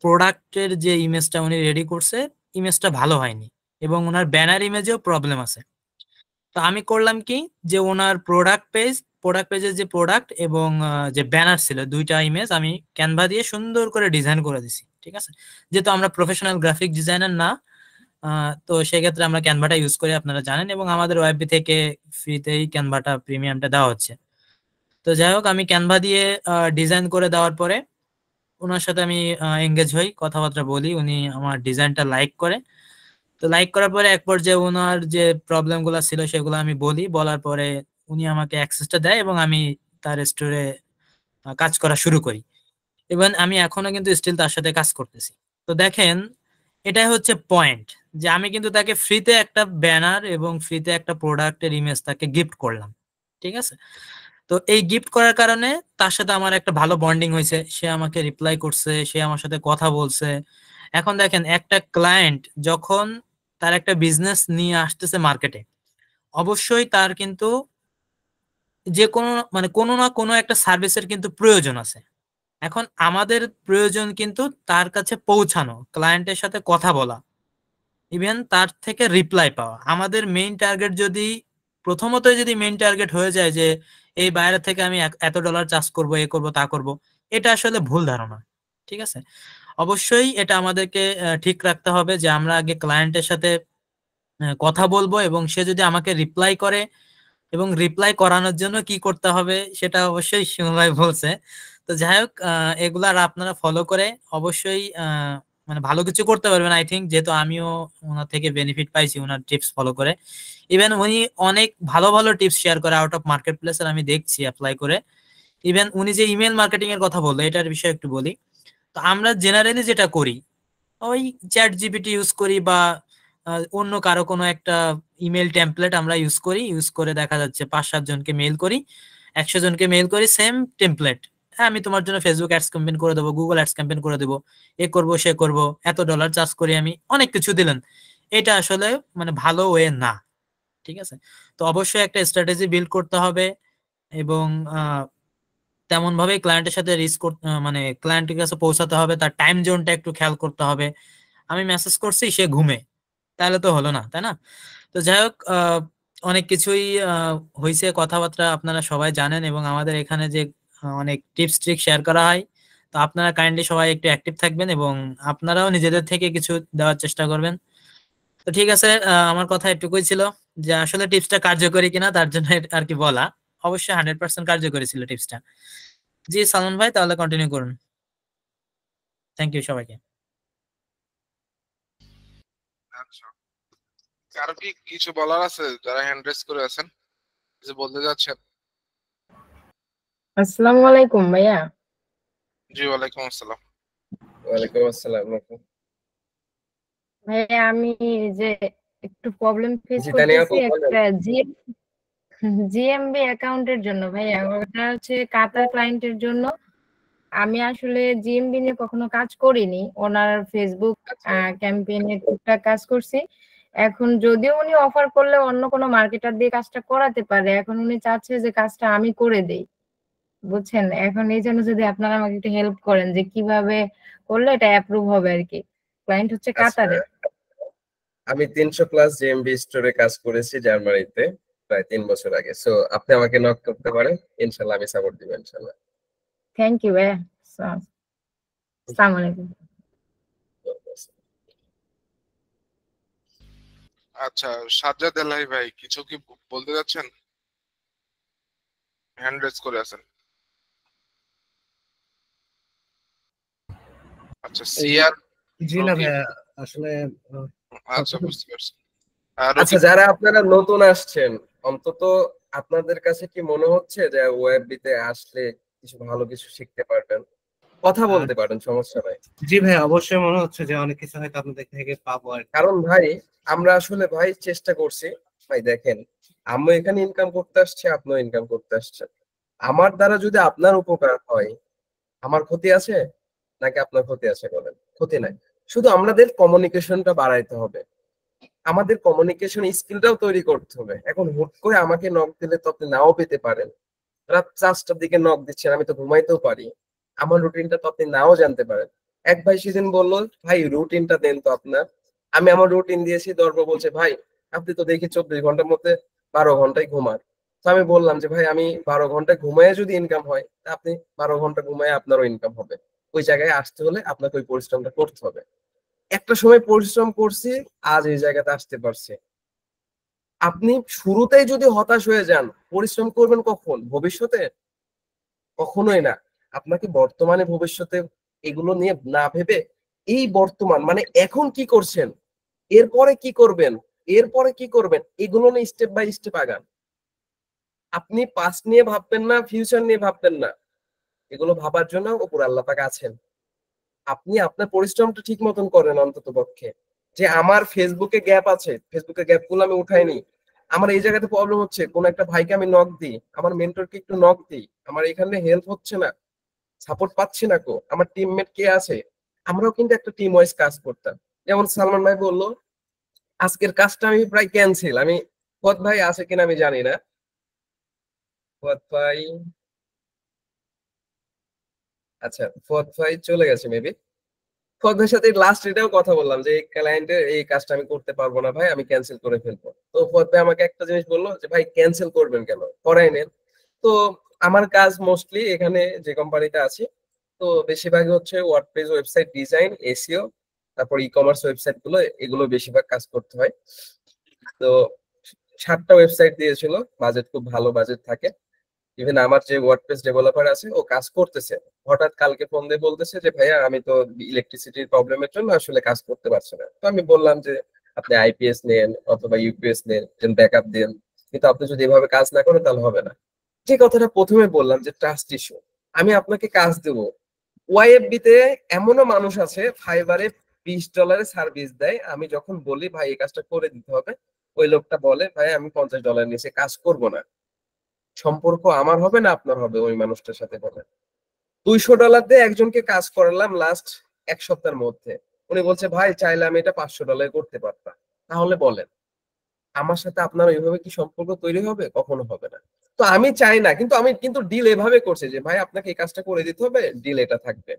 প্রোডাক্টের যে ইমেজটা উনি রেডি করছে, ইমেজটা ভালো হয়নি, এবং ওনার ব্যানার ইমেজেও প্রবলেম আছে। তো আমি করলাম কি, যে ওনার প্রোডাক্ট পেজের যে প্রোডাক্ট এবং যে ব্যানার ছিল, দুইটা ইমেজ আমি ক্যানভা দিয়ে সুন্দর করে ডিজাইন করে দিছি। ঠিক আছে? যেহেতু আমরা প্রফেশনাল গ্রাফিক ডিজাইনার না, তো সেক্ষেত্রে আমরা ক্যানভাটা ইউজ করি, আপনারা জানেন, এবং আমাদের ওয়েববি থেকে ফ্রিতেই ক্যানভাটা প্রিমিয়ামটা দেওয়া হচ্ছে। তো যাই হোক, আমি ক্যানভা দিয়ে ডিজাইন করে দেওয়ার পরে ওনার সাথে আমি এঙ্গেজ হই, কথাবার্তা বলি, উনি আমার ডিজাইনটা লাইক করে। তো লাইক করার পরে এক পর্যায়ে ওনার যে প্রবলেম গুলো ছিল সেগুলো আমি বলার পরে উনি আমাকে অ্যাক্সেসটা দেয়, এবং আমি তার স্টোরে কাজ করা শুরু করি। এবং আমি এখনো কিন্তু স্টিল তার সাথে কাজ করতেছি। তো দেখেন, এটাই হচ্ছে পয়েন্ট, যে আমি কিন্তু তাকে ফ্রিতে একটা ব্যানার এবং ফ্রিতে একটা প্রোডাক্টের ইমেজ তাকে গিফট করলাম। ঠিক আছে? তো এই গিফট করার কারণে তার সাথে আমার একটা ভালো বন্ডিং হয়েছে, সে আমাকে রিপ্লাই করছে, সে আমার সাথে কথা বলছে। এখন দেখেন, একটা ক্লায়েন্ট যখন তার একটা বিজনেস নিয়ে আসতেছে মার্কেটে, অবশ্যই তার কিন্তু যে কোনো মানে কোনো না কোনো একটা সার্ভিসের কিন্তু প্রয়োজন আছে। এখন আমাদের প্রয়োজন কিন্তু তার কাছে পৌঁছানো, ক্লায়েন্টের সাথে কথা বলা, ইভেন তার থেকে রিপ্লাই পাওয়া। আমাদের মেইন টার্গেট যদি প্রথমত যদি মেইন টার্গেট হয়ে যায় যে এই বাইরে থেকে আমি এত ডলার চার্জ করব, এ করব, তা করব, এটা আসলে ভুল ধারণা। ঠিক আছে? অবশ্যই এটা আমাদেরকে ঠিক রাখতে হবে যে আমরা আগে ক্লায়েন্টের সাথে কথা বলবো, এবং সে যদি আমাকে রিপ্লাই করে, এবং রিপ্লাই করানোর জন্য কি করতে হবে সেটা অবশ্যই শিমুল ভাই বলছে। তো যাই হোক, এগুলার আপনারা ফলো করে অবশ্যই মানে ভালো কিছু করতে পারবেন আই থিঙ্ক, যেহেতু আমিও ওনার থেকে বেনিফিট পাইছি ওনার টিপস ফলো করে। ইভেন উনি অনেক ভালো ভালো টিপস শেয়ার করে আউট অফ মার্কেট প্লেসের, আমি দেখছি অ্যাপ্লাই করে। ইভেন উনি যে ইমেল মার্কেটিং এর কথা বললো, এটার বিষয়ে একটু বলি। তো আমরা জেনারেলি যেটা করি, ওই চ্যাট জিপিটি ইউজ করি, বা অন্য কারো কোনো একটা ইমেল টেমপ্লেট আমরা ইউজ করে দেখা যাচ্ছে 5-7 জনকে মেইল করি, 100 জনকে মেইল করি সেম টেমপ্লেট। হ্যাঁ, আমি তোমার জন্য ফেসবুক অ্যাডস ক্যাম্পেইন করে দেবো, গুগল অ্যাডস ক্যাম্পেইন করে দেবো, এ করব সে করব, এত ডলার চার্জ করি আমি, অনেক কিছু দিলেন। এটা আসলে মানে ভালো ওয়ে না। ঠিক আছে? তো অবশ্যই একটা স্ট্র্যাটেজি বিল্ড করতে হবে, এবং তেমন ভাবে ক্লায়েন্টের সাথে মানে ক্লায়েন্টের কাছে পৌঁছাতে হবে, তার টাইম জোনটা একটু খেয়াল করতে হবে। আমি মেসেজ করছি, সে ঘুমে, তাহলে তো হলো না, তাই না? তো যাই হোক, অনেক কিছুই হয়েছে, কথাবার্তা আপনারা সবাই জানেন, এবং আমাদের এখানে যে অনেক টিপস ট্রিক শেয়ার করা হয়। তো আপনারা কাইন্ডলি সবাই একটু অ্যাক্টিভ থাকবেন, এবং আপনারাও নিজেদের থেকে কিছু দেওয়ার চেষ্টা করবেন। তো ঠিক আছে, আমার কথা এটুকুই ছিল, যে আসলে টিপসটা কার্যকরী কিনা তার জন্য আর কি বলা। অবশ্যই 100% কার্যকরী ছিল টিপসটা। জি সালমান ভাই, তাহলে কন্টিনিউ করুন। থ্যাংক ইউ সবাইকে। আচ্ছা, কারো কি কিছু বলার আছে যারা হ্যান্ড রেজ করে আছেন, কিছু বলতে যাচ্ছেন? আসসালামু আলাইকুম ভাইয়া। জি, ওয়ালাইকুম আসসালাম। ওয়ালাইকুম আসসালাম। ভাইয়া আমি যে একটু প্রবলেম ফেস জি তানিয়া করতেছি আপু বলেন। একটা জিএমবি অ্যাকাউন্টের জন্য ভাইয়া, ওটা হচ্ছে কাতার ক্লায়েন্টের জন্য। আমি আসলে জিএমবি নিয়ে কখনো কাজ করিনি, ওনার ফেসবুক আচ্ছা ক্যাম্পেইনে টুকটাক কাজ করছি। এখন যদিও উনি অফার করলে অন্য কোনো মার্কেটার দিয়ে কাজটা করাতে পারে, এখন উনি চাচ্ছে যে কাজটা আমি করে দেই। বুঝছেন? এখন এই জন্য যদি আপনারা আমাকে একটু হেল্প করেন যে কিভাবে করলে এটা অ্যাপ্রুভ হবে আর কি। ক্লায়েন্ট হচ্ছে আচ্ছা, কাতারে। আমি 300 প্লাস জিএমবি স্টোরে কাজ করেছি জার্মানিতে প্রায় 3 বছর আগে। সো আপনি আমাকে নক করতে পারেন, ইনশাল্লাহ আমি সাপোর্ট দিব ইনশাল্লাহ। থ্যাংক ইউ ভাইয়া। আসসালামু আলাইকুম। আচ্ছা, সাজ্জাদ এলাহি ভাই কিছু কি বলতে যাচ্ছেন? হ্যান্ড রেজ করে আছেন। আচ্ছা, সিআর জি না রকিব। ভাইয়া, আসলে আচ্ছা, বুঝতে পারছি। আচ্ছা, রকিব, যারা আপনারা নতুন আসছেন, অন্তত আপনাদের কাছে কি মনে হচ্ছে যে ওয়েববিতে আসলে কিছু ভালো কিছু শিখতে পারবেন? কথা বলতে পারেন, সমস্যা নাই। জি ভাই, অবশ্যই মনে হচ্ছে যে অনেক কিছু হয়তো আপনাদের থেকে পাবো আর কি। কারণ ভাই আমরা আসলে ভাই চেষ্টা করছি। ভাই দেখেন, আমি এখানে ইনকাম করতে আসছি, আপনিও ইনকাম করতে আসছেন। আমার দ্বারা যদি আপনার উপকার হয়, আমার ক্ষতি আছে নাকি আপনার ক্ষতি আছে? বলেন, ক্ষতি নাই। শুধু আমাদের কমিউনিকেশনটা বাড়াইতে হবে, আমাদের কমিউনিকেশন স্কিলটাও তৈরি করতে হবে। এখন হুট করে আমাকে নক দিলে তো আপনি নাও পেতে পারেন। রাত 4টার দিকে নক দিচ্ছেন, আমি তো ঘুমাইতেও পারি। আমার রুটিনটা তো আপনি নাও জানতে পারেন। এক ভাই সেদিন বললো, ভাই রুটিনটা দেন তো আপনার। আমি আমার রুটিন দিয়েছি, দর্ব বলছে ভাই আপনি তো দেখি 24 ঘন্টার মধ্যে 12 ঘন্টায় ঘুমান। তো আমি বললাম যে ভাই আমি 12 ঘন্টা ঘুমায় যদি ইনকাম হয়, তা আপনি 12 ঘন্টা ঘুমায় আপনারও ইনকাম হবে। ওই জায়গায় আসতে হলে আপনাকে ওই পরিশ্রমটা করতে হবে। একটা সময় পরিশ্রম করছি, আজ এই জায়গাতে আসতে পারছি। আপনি শুরুতেই যদি হতাশ হয়ে যান, পরিশ্রম করবেন কখন? ভবিষ্যতে? কখনোই না। আপনাকে বর্তমানে ভবিষ্যতে এগুলো নিয়ে না ভেবে এই বর্তমান মানে এখন কি করছেন, এরপরে কি করবেন, এরপরে কি করবেন, এগুলো নিয়ে স্টেপ বাই স্টেপ আগান। আপনি পাস্ট নিয়ে ভাববেন না, ফিউচার নিয়ে ভাববেন না। এগুলো ভাবার জন্য উপর আল্লাহ পাক আছেন। আপনি আপনার পরিশ্রমটা ঠিক মতন করেন অন্তত পক্ষে। যে আমার ফেসবুকে গ্যাপ আছে, ফেসবুকে গ্যাপ গুলো আমি উঠাইনি। আমার এই জায়গাতে প্রবলেম হচ্ছে, কোন একটা ভাইকে আমি নক দিই, আমার মেন্টরকে একটু নক দিই, আমার এখানে হেল্প হচ্ছে না, সাপোর্ট পাচ্ছি না কো, আমার টিমমেট কে আছে। আমরাও কিন্তু একটা টিম ওয়াইজ কাজ করতাম। যেমন সালমান ভাই বললো আজকের কাজটা আমি প্রায় ক্যান্সেল। আমি ফুয়াদ ভাই আছে কিনা আমি জানি না। ফুয়াদ ভাই, আচ্ছা ফুয়াদ ভাই চলে গেছে মেবি। ফুয়াদ ভাইয়ের সাথে লাস্ট এটাও কথা বললাম যে এই ক্লায়েন্টের এই কাজটা আমি করতে পারবো না ভাই, আমি ক্যান্সেল করে ফেলবো। তো ফুয়াদ ভাই আমাকে একটা জিনিস বললো যে ভাই ক্যান্সেল করবেন কেন, করাই নেন। তো আমার কাজ মোস্টলি এখানে যে কোম্পানিতে আছি, তো বেশিরভাগই হচ্ছে ওয়ার্ডপ্রেস ওয়েবসাইট ডিজাইন, এসইও, তারপর ই কমার্স ওয়েবসাইট গুলো, এগুলো বেশিরভাগ কাজ করতে হয়। তো 7টা ওয়েবসাইট দিয়েছিল, বাজেট খুব ভালো বাজেট থাকে। ইভেন আমার যে ওয়ার্ডপ্রেস ডেভেলপার আছে ও কাজ করতেছে, হঠাৎ কালকে ফোন দিয়ে বলতেছে যে ভাইয়া আমি তো ইলেকট্রিসিটির প্রবলেমের জন্য আসলে কাজ করতে পারছি না। তো আমি বললাম যে আপনি আইপিএস নেন অথবা ইউপিএস নেন, দেন ব্যাকআপ দেন, কিন্তু আপনি যদি এভাবে কাজ না করেন তাহলে হবে না। যে কথাটা প্রথমে বললাম যে ট্রাস্ট ইস্যু, আমি আপনাকে কাজ দেব। ওয়াইএফবি তে এমনও মানুষ আছে ফাইবারে $20 সার্ভিস দেয়, আমি যখন বলি ভাই এই কাজটা করে দিতে হবে, ওই লোকটা বলে ভাই আমি $50 নিচে কাজ করব না। সম্পর্ক আমার হবে না আপনার হবে ওই মানুষটার সাথে? বলে $200 দিয়ে একজনকে কাজ করালাম লাস্ট 1 সপ্তাহের মধ্যে। উনি বলছে ভাই চাইলে আমি এটা $500 করতে পারতাম। তাহলে বলেন আমার সাথে আপনার ওইভাবে কি সম্পর্ক তৈরি হবে? কখনো হবে না। তো আমি চাই না, কিন্তু আমি কিন্তু ডিল এভাবে করছি যে ভাই আপনাকে এই কাজটা করে দিতে হবে, ডিল এটা থাকবে।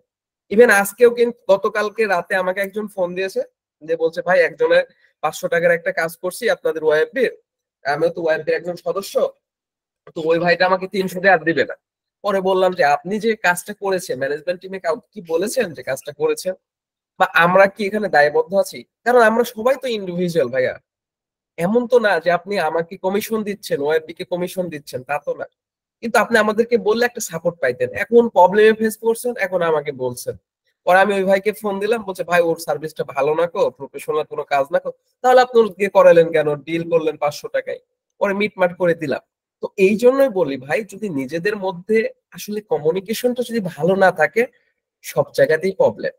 ইভেন আজকেও কিন্তু গতকালকে রাতে আমাকে একজন ফোন দিয়েছে, যে বলছে ভাই একজনের $500 একটা কাজ করছি আপনাদের ওয়াইফির, আমিও তো ওয়াইফির একজন সদস্য, তো ওই ভাইটা আমাকে 300 দিয়ে আর দিবে না। পরে বললাম যে আপনি যে কাজটা করেছেন ম্যানেজমেন্ট টিমে কাউকে কি বলেছেন যে কাজটা করেছেন, বা আমরা কি এখানে দায়বদ্ধ আছি? কারণ আমরা সবাই তো ইন্ডিভিজুয়াল ভাইয়া। এমন তো না যে আপনি আমাকে কমিশন দিচ্ছেন, ওয়াইফ কে কমিশন দিচ্ছেন, তা তো না। কিন্তু আপনি আমাদেরকে বললে একটা সাপোর্ট পাইতেন। এখন প্রবলেমে ফেস করছেন, এখন আমাকে বলছেন। পরে আমি ওই ভাইকে ফোন দিলাম, বলছে ভাই ওর সার্ভিসটা ভালো না কো, প্রফেশনাল কোনো কাজ না কো। তাহলে আপনি ওকে করালেন কেন, ডিল করলেন 500 টাকায়, পরে মিটমাট করে দিলাম। তো এই জন্যই বলি ভাই, যদি নিজেদের মধ্যে আসলে কমিউনিকেশনটা যদি ভালো না থাকে, সব জায়গাতেই প্রবলেম।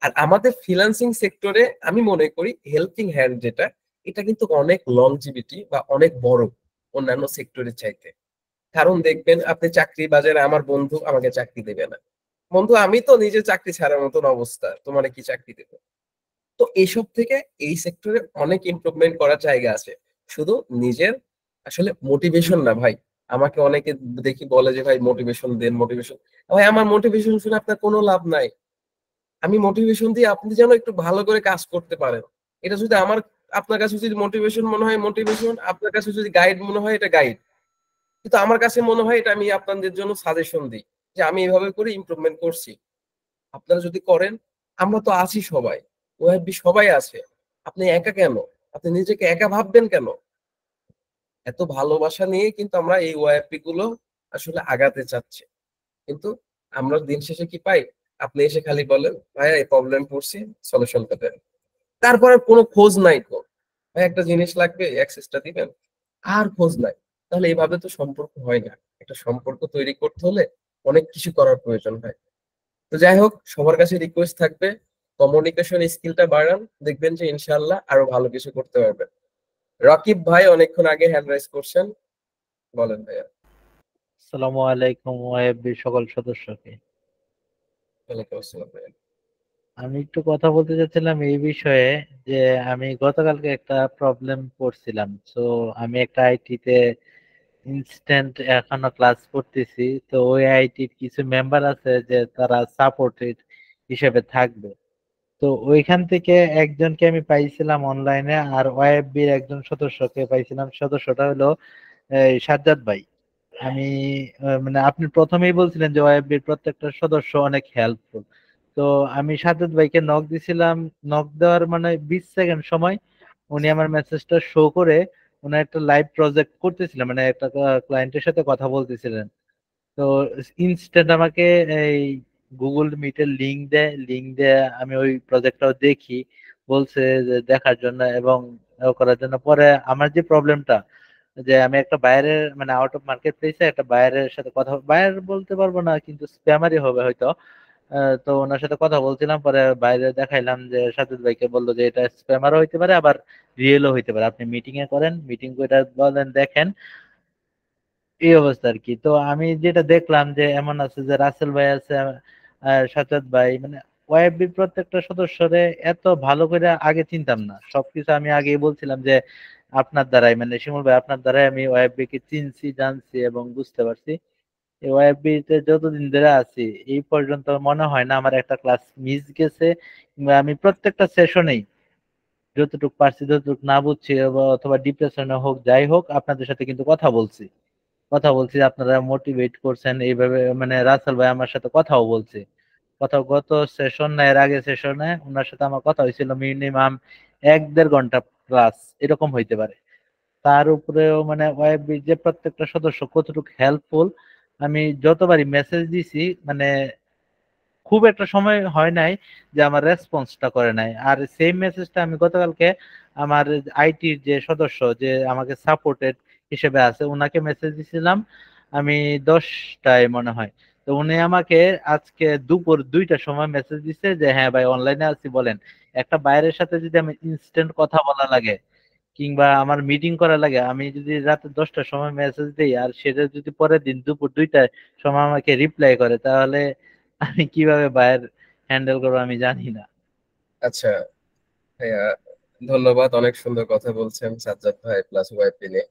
আর আমাদের ফ্রিল্যান্সিং সেক্টরে আমি মনে করি হেল্পিং হ্যান্ড যেটা, এটা কিন্তু অনেক লংজিভিটি বা অনেক বড় অন্যান্য সেক্টরের চাইতে। কারণ দেখবেন আপনি চাকরি বাজারে, আমার বন্ধু আমাকে চাকরি দেবে না। বন্ধু আমি তো নিজে চাকরি ছাড়ার মতন অবস্থা, তোমার কি চাকরি দেবে? তো এইসব থেকে এই সেক্টরে অনেক ইমপ্রুভমেন্ট করার জায়গা আছে। শুধু নিজের আসলে মোটিভেশন না ভাই, আমাকে অনেকে দেখি বলে যে ভাই মোটিভেশন দেন, মোটিভেশন। ভাই আমার মোটিভেশন শুনে আপনার কোনো লাভ নাই। আমি মোটিভেশন দিয়ে আপনি যেন একটু ভালো করে কাজ করতে পারেন, এটা যদি আমার, আপনার কাছে যদি মোটিভেশন মনে হয় মোটিভেশন, আপনার কাছে যদি গাইড মনে হয় এটা গাইড, কিন্তু আমার কাছে মনে হয় এটা আমি আপনাদের জন্য সাজেশন দিই যে আমি এভাবে করে ইমপ্রুভমেন্ট করছি, আপনারা যদি করেন। আমরা তো আছি সবাই, ওএফবি সবাই আছে, আপনি একা কেন? আপনি নিজেকে একা ভাববেন কেন? এত ভালোবাসা নিয়ে কিন্তু আমরা এই ওএফপি গুলো আসলে আগাতে চাচ্ছি, কিন্তু আমরা দিন শেষে কি পাই? আপনি এসে খালি বলেন ভাইয়া এই প্রবলেম পড়ছি, সলিউশনটা দেন, তারপরে কোনো খোঁজ নাই তো ভাই একটা জিনিস লাগবে অ্যাক্সেসটা দিবেন, আর খোঁজ নাই। তাহলে এইভাবে তো সম্পর্ক হয় না। একটা সম্পর্ক তৈরি করতে হলে অনেক কিছু করার প্রয়োজন হয়। তো যাই হোক, সবার কাছে রিকোয়েস্ট থাকবে কমিউনিকেশন স্কিলটা বাড়ান, দেখবেন যে ইনশাআল্লাহ আরো ভালো কিছু করতে পারবেন। রকিব ভাই অনেকক্ষণ আগে হ্যান্ড রাইজ করছেন, বলেন ভাইয়া। আসসালামু আলাইকুম ওয়াইএফবির সকল সদস্যকে। ওয়ালাইকুম আসসালাম ভাইয়া। আমি একটু কথা বলতে চাচ্ছিলাম এই বিষয়ে যে আমি গতকালকে একটা প্রবলেম পড়ছিলাম। তো আমি একটা আইটিতে ইনস্ট্যান্ট এখনো ক্লাস করতেছি। তো ওই আইটির কিছু মেম্বার আছে যে তারা সাপোর্টেড হিসেবে থাকবে। তো ওইখান থেকে একজনকে আমি পাইছিলাম অনলাইনে, আর ওয়াইএফবির একজন সদস্যকে পাইছিলাম। সদস্যটা হলো সাজ্জাদ ভাই। আমি মানে আপনি প্রথমেই বলছিলেন যে ওয়াইফবির প্রত্যেকটা সদস্য অনেক হেল্পফুল। তো আমি সাজ্জাদ ভাইকে নক দিছিলাম। নক দেওয়ার মানে 20 সেকেন্ড সময় উনি আমার মেসেজটা শো করে উনি একটা লাইভ প্রজেক্ট করতেছিলেন, মানে একটা ক্লায়েন্টের সাথে কথা বলতেছিলেন। তো ইনস্ট্যান্ট আমাকে এই গুগল মিটের লিংক দেয় আমি ওই প্রজেক্টটাও দেখি, বলছে যে দেখার জন্য এবং করার জন্য। পরে আমার যে প্রবলেমটা যে আমি একটা বাইরের মানে আউট অফ মার্কেট প্লেসে একটা বাইরের সাথে কথা, বাইরে বলতে পারবো না কিন্তু স্প্যামারই হবে হয়তো। তো ওনার সাথে কথা বলছিলাম, পরে বাইরে দেখাইলাম যে সাজ্জাদ ভাইকে, বললো যে এটা স্প্যামারও হইতে পারে আবার রিয়েলও হইতে পারে, আপনি মিটিং এ করেন, মিটিং করে বলেন দেখেন। এই অবস্থা আর কি। তো আমি যেটা দেখলাম যে এমন আছে যে রাসেল ভাই আছে, সাজ্জাদ ভাই, মানে ওয়াইফবির প্রত্যেকটা সদস্যরে এত ভালো করে আগে চিনতাম না। সবকিছু আমি আগেই বলছিলাম যে আপনার দ্বারাই, মানে শিমুল ভাই আপনার দ্বারাই আমি ওয়াইফবি কে চিনছি, জানছি এবং বুঝতে পারছি। এই ওয়াইফবি তে যতদিন ধরে আছি এই পর্যন্ত মনে হয় না আমার একটা ক্লাস মিস গেছে, কিংবা আমি প্রত্যেকটা সেশনেই যতটুকু পারছি, যতটুকু না বুঝছি অথবা ডিপ্রেশনে হোক যাই হোক, আপনাদের সাথে কিন্তু কথা বলছি, আপনারা মোটিভেট করছেন এইভাবে। মানে রাসেল ভাই আমার সাথে কথাও বলছে, গত সেশন না এর আগে সেশনে ওনার সাথে আমার কথা হয়েছিল মিনিমাম 1-1.5 ঘন্টা ক্লাস এরকম হইতে পারে। তার উপরেও মানে ওয়াইফবি যে প্রত্যেকটা সদস্য কতটুকু হেল্পফুল, আমি যতবারই মেসেজ দিছি মানে খুব একটা সময় হয় নাই যে আমার রেসপন্সটা করে নাই। আর সেম মেসেজটা আমি গতকালকে আমার আইটির যে সদস্য যে আমাকে সাপোর্টেড হিসেবে আছে ওনাকে মেসেজ দিছিলাম আমি 10টায় মনে হয়। তো উনি আমাকে আজকে দুপুর 2টার সময় মেসেজ দিছে যে হ্যাঁ ভাই অনলাইনে আছি বলেন। একটা বাইরের সাথে যদি আমি ইনস্ট্যান্ট কথা বলা লাগে কিংবা আমার মিটিং করা লাগে, আমি যদি রাতে 10টার সময় মেসেজ দিই আর সেটা যদি পরের দিন দুপুর 2টার সময় আমাকে রিপ্লাই করে, তাহলে আমি কিভাবে বাইরে হ্যান্ডেল করবো আমি জানি না। আচ্ছা ভাইয়া, ধন্যবাদ, অনেক সুন্দর কথা বলছেন সাজ্জাদ ভাই প্লাস ওয়াইফ নিয়ে,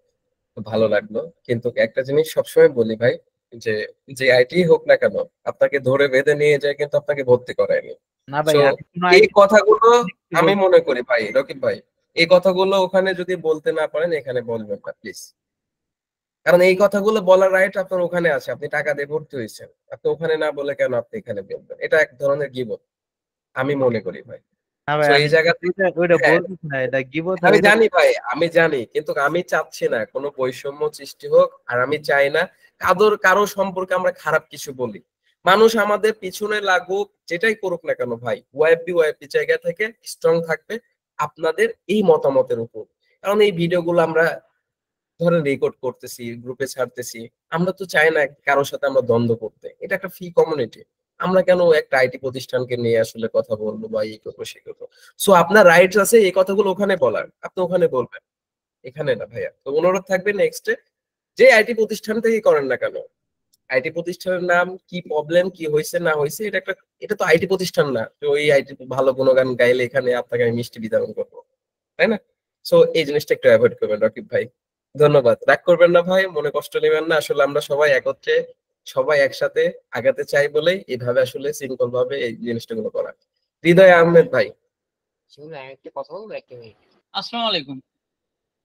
খুব ভালো লাগলো। কিন্তু একটা জিনিস সবসময় বলি ভাই, যে যে আইটি হোক না কেন, আপনাকে ধরে বেঁধে নিয়ে যায় কিন্তু আপনাকে ভর্তি করায়নি। না ভাই তো আমি কোনো এই আইডি কথাগুলো আমি মনে করি ভাই, রকিব ভাই, এই কথাগুলো ওখানে যদি বলতে না পারেন এখানে বলবেন না প্লিজ। কারণ এই কথাগুলো বলার রাইট আপনার ওখানে আছে, আপনি টাকা দিয়ে ভর্তি হয়েছেন, আপনি ওখানে না বলে কেন আপনি এখানে বলবেন? এটা এক ধরনের গীবত আমি মনে করি ভাই। না ভাই তো এই আমি জায়গাতে ওইটা হ্যাঁ, বলতেছি না, এটা গিবত আমি ওইটা। জানি ভাই, আমি জানি, কিন্তু আমি চাচ্ছি না কোনো বৈষম্য সৃষ্টি হোক, আর আমি চাই না কারো সম্পর্কে আমরা খারাপ কিছু বলি। মানুষ আমাদের পিছনে লাগুক, যেটাই করুক না কেন ভাই, ওয়াইফবি জায়গা থেকে স্ট্রং থাকবে আপনাদের এই মতামতের উপর। কারণ এই ভিডিওগুলো আমরা ধরেন রেকর্ড করতেছি, গ্রুপে ছাড়তেছি, আমরা তো চাই না কারোর সাথে আমরা দ্বন্দ্ব করতে। এটা একটা ফ্রি কমিউনিটি, আমরা কেন একটা আইটি প্রতিষ্ঠানকে নিয়ে আসলে কথা বলবো বা এই করবো সে করবো? সো আপনার রাইটস আছে এই কথাগুলো ওখানে বলার, আপনি ওখানে বলবেন, এখানে না ভাইয়া। তো অনুরোধ থাকবে নেক্সটে যে আইটি প্রতিষ্ঠান থেকে করেন না কেন, আইটি প্রতিষ্ঠানের নাম কি, প্রবলেম কি হয়েছে না হয়েছে, এটা তো আইটি প্রতিষ্ঠান না তো ওই আইটি ভালো কোনো গান গাইলে এখানে আপনাকে আমি মিষ্টি বিতরণ করবো, তাই না? সো এই জিনিসটা একটু অ্যাভয়েড করবেন রকিব ভাই। ধন্যবাদ। রাগ করবেন না ভাই, মনে কষ্ট নেবেন না। আসলে আমরা সবাই একত্রে, সবাই একসাথে আগাতে চাই বলেই এইভাবে আসলে সিম্পল ভাবে এই জিনিসগুলো করা। হৃদয় আহমেদ ভাই। শিমুল ভাই, আমি একটা কথা বলবো, একটা মিনিট? আসসালামু আলাইকুম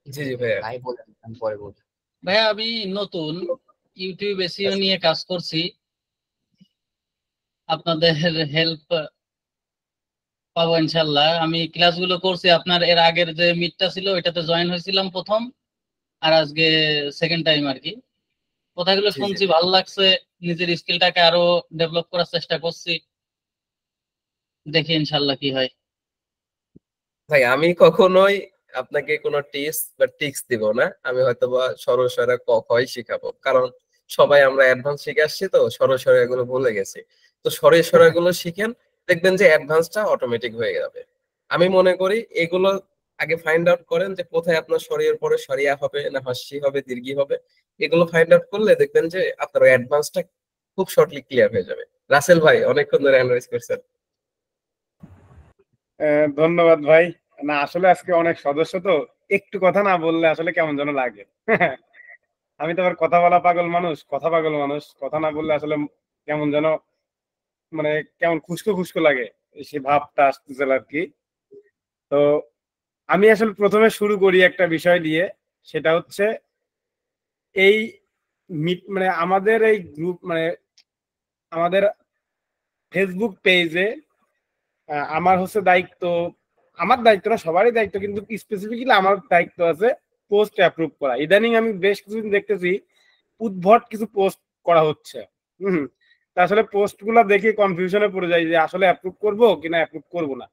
জি জি ভাইয়া। ভাই বলেন, আমি পরে বলবো। ভাইয়া, আমি নতুন ইউটিউব এসইও নিয়ে কাজ করছি। আপনাদের হেল্প পাবো ইনশাল্লাহ। আমি ক্লাসগুলো করছি, আপনার এর আগের যে মিটটা ছিল ওইটাতে জয়েন হয়েছিলাম প্রথম, আর আজকে সেকেন্ড টাইম আর কি। কথাগুলো জি জি শুনছি, ভালো লাগছে। নিজের স্কিলটাকে আরো ডেভেলপ করার চেষ্টা করছি, দেখি ইনশাল্লাহ কি হয়। ভাই, আমি কখনোই আপনাকে কোনো টিপস বা ট্রিক্স দিব না। আমি হয়তো বা সরল সরল ক খই শিখাবো, কারণ সবাই আমরা অ্যাডভান্স শিখে আসছি, তো সরল সরল এগুলো ভুলে গেছি। তো সরল সরল এগুলো শিখেন, দেখবেন যে অ্যাডভান্সটা অটোমেটিক হয়ে যাবে। আমি মনে করি এগুলো আগে ফাইন্ড আউট করেন যে কোথায় আপনার শরীরের পরে সরিয়া হবে না হাসি হবে দীর্ঘি হবে। এগুলো ফাইন্ড আউট করলে দেখবেন যে আপনার অ্যাডভান্সটা খুব শর্টলি ক্লিয়ার হয়ে যাবে। রাসেল ভাই, অনেকক্ষণ ধরে অ্যানালাইজ করছেন। ধন্যবাদ ভাই। না আসলে আজকে অনেক সদস্য, তো একটু কথা না বললে আসলে কেমন যেন লাগে। আমি তো আবার কথা বলা পাগল মানুষ, কথা পাগল মানুষ, কথা না বললে আসলে কেমন যেন, মানে কেমন খুশকো খুশকো লাগে, সেই ভাবটা আসতেছিল আর কি। তো আমি আসলে প্রথমে শুরু করি একটা বিষয় দিয়ে, সেটা হচ্ছে এই মানে আমাদের এই গ্রুপ, মানে আমাদের ফেসবুক পেজে আমার হচ্ছে দায়িত্ব, আমার দায়িত্ব না, সবারই দায়িত্ব, কিন্তু স্পেসিফিক্যালি আমার দায়িত্ব আছে পোস্ট অ্যাপ্রুভ করা। ইদানিং আমি বেশ কিছুদিন দেখতেছি উদ্ভট কিছু পোস্ট করা হচ্ছে। হুম, তা আসলে পোস্ট গুলা দেখে কনফিউশনে পড়ে যায় যে আসলে অ্যাপ্রুভ করবো কিনা অ্যাপ্রুভ করবো না।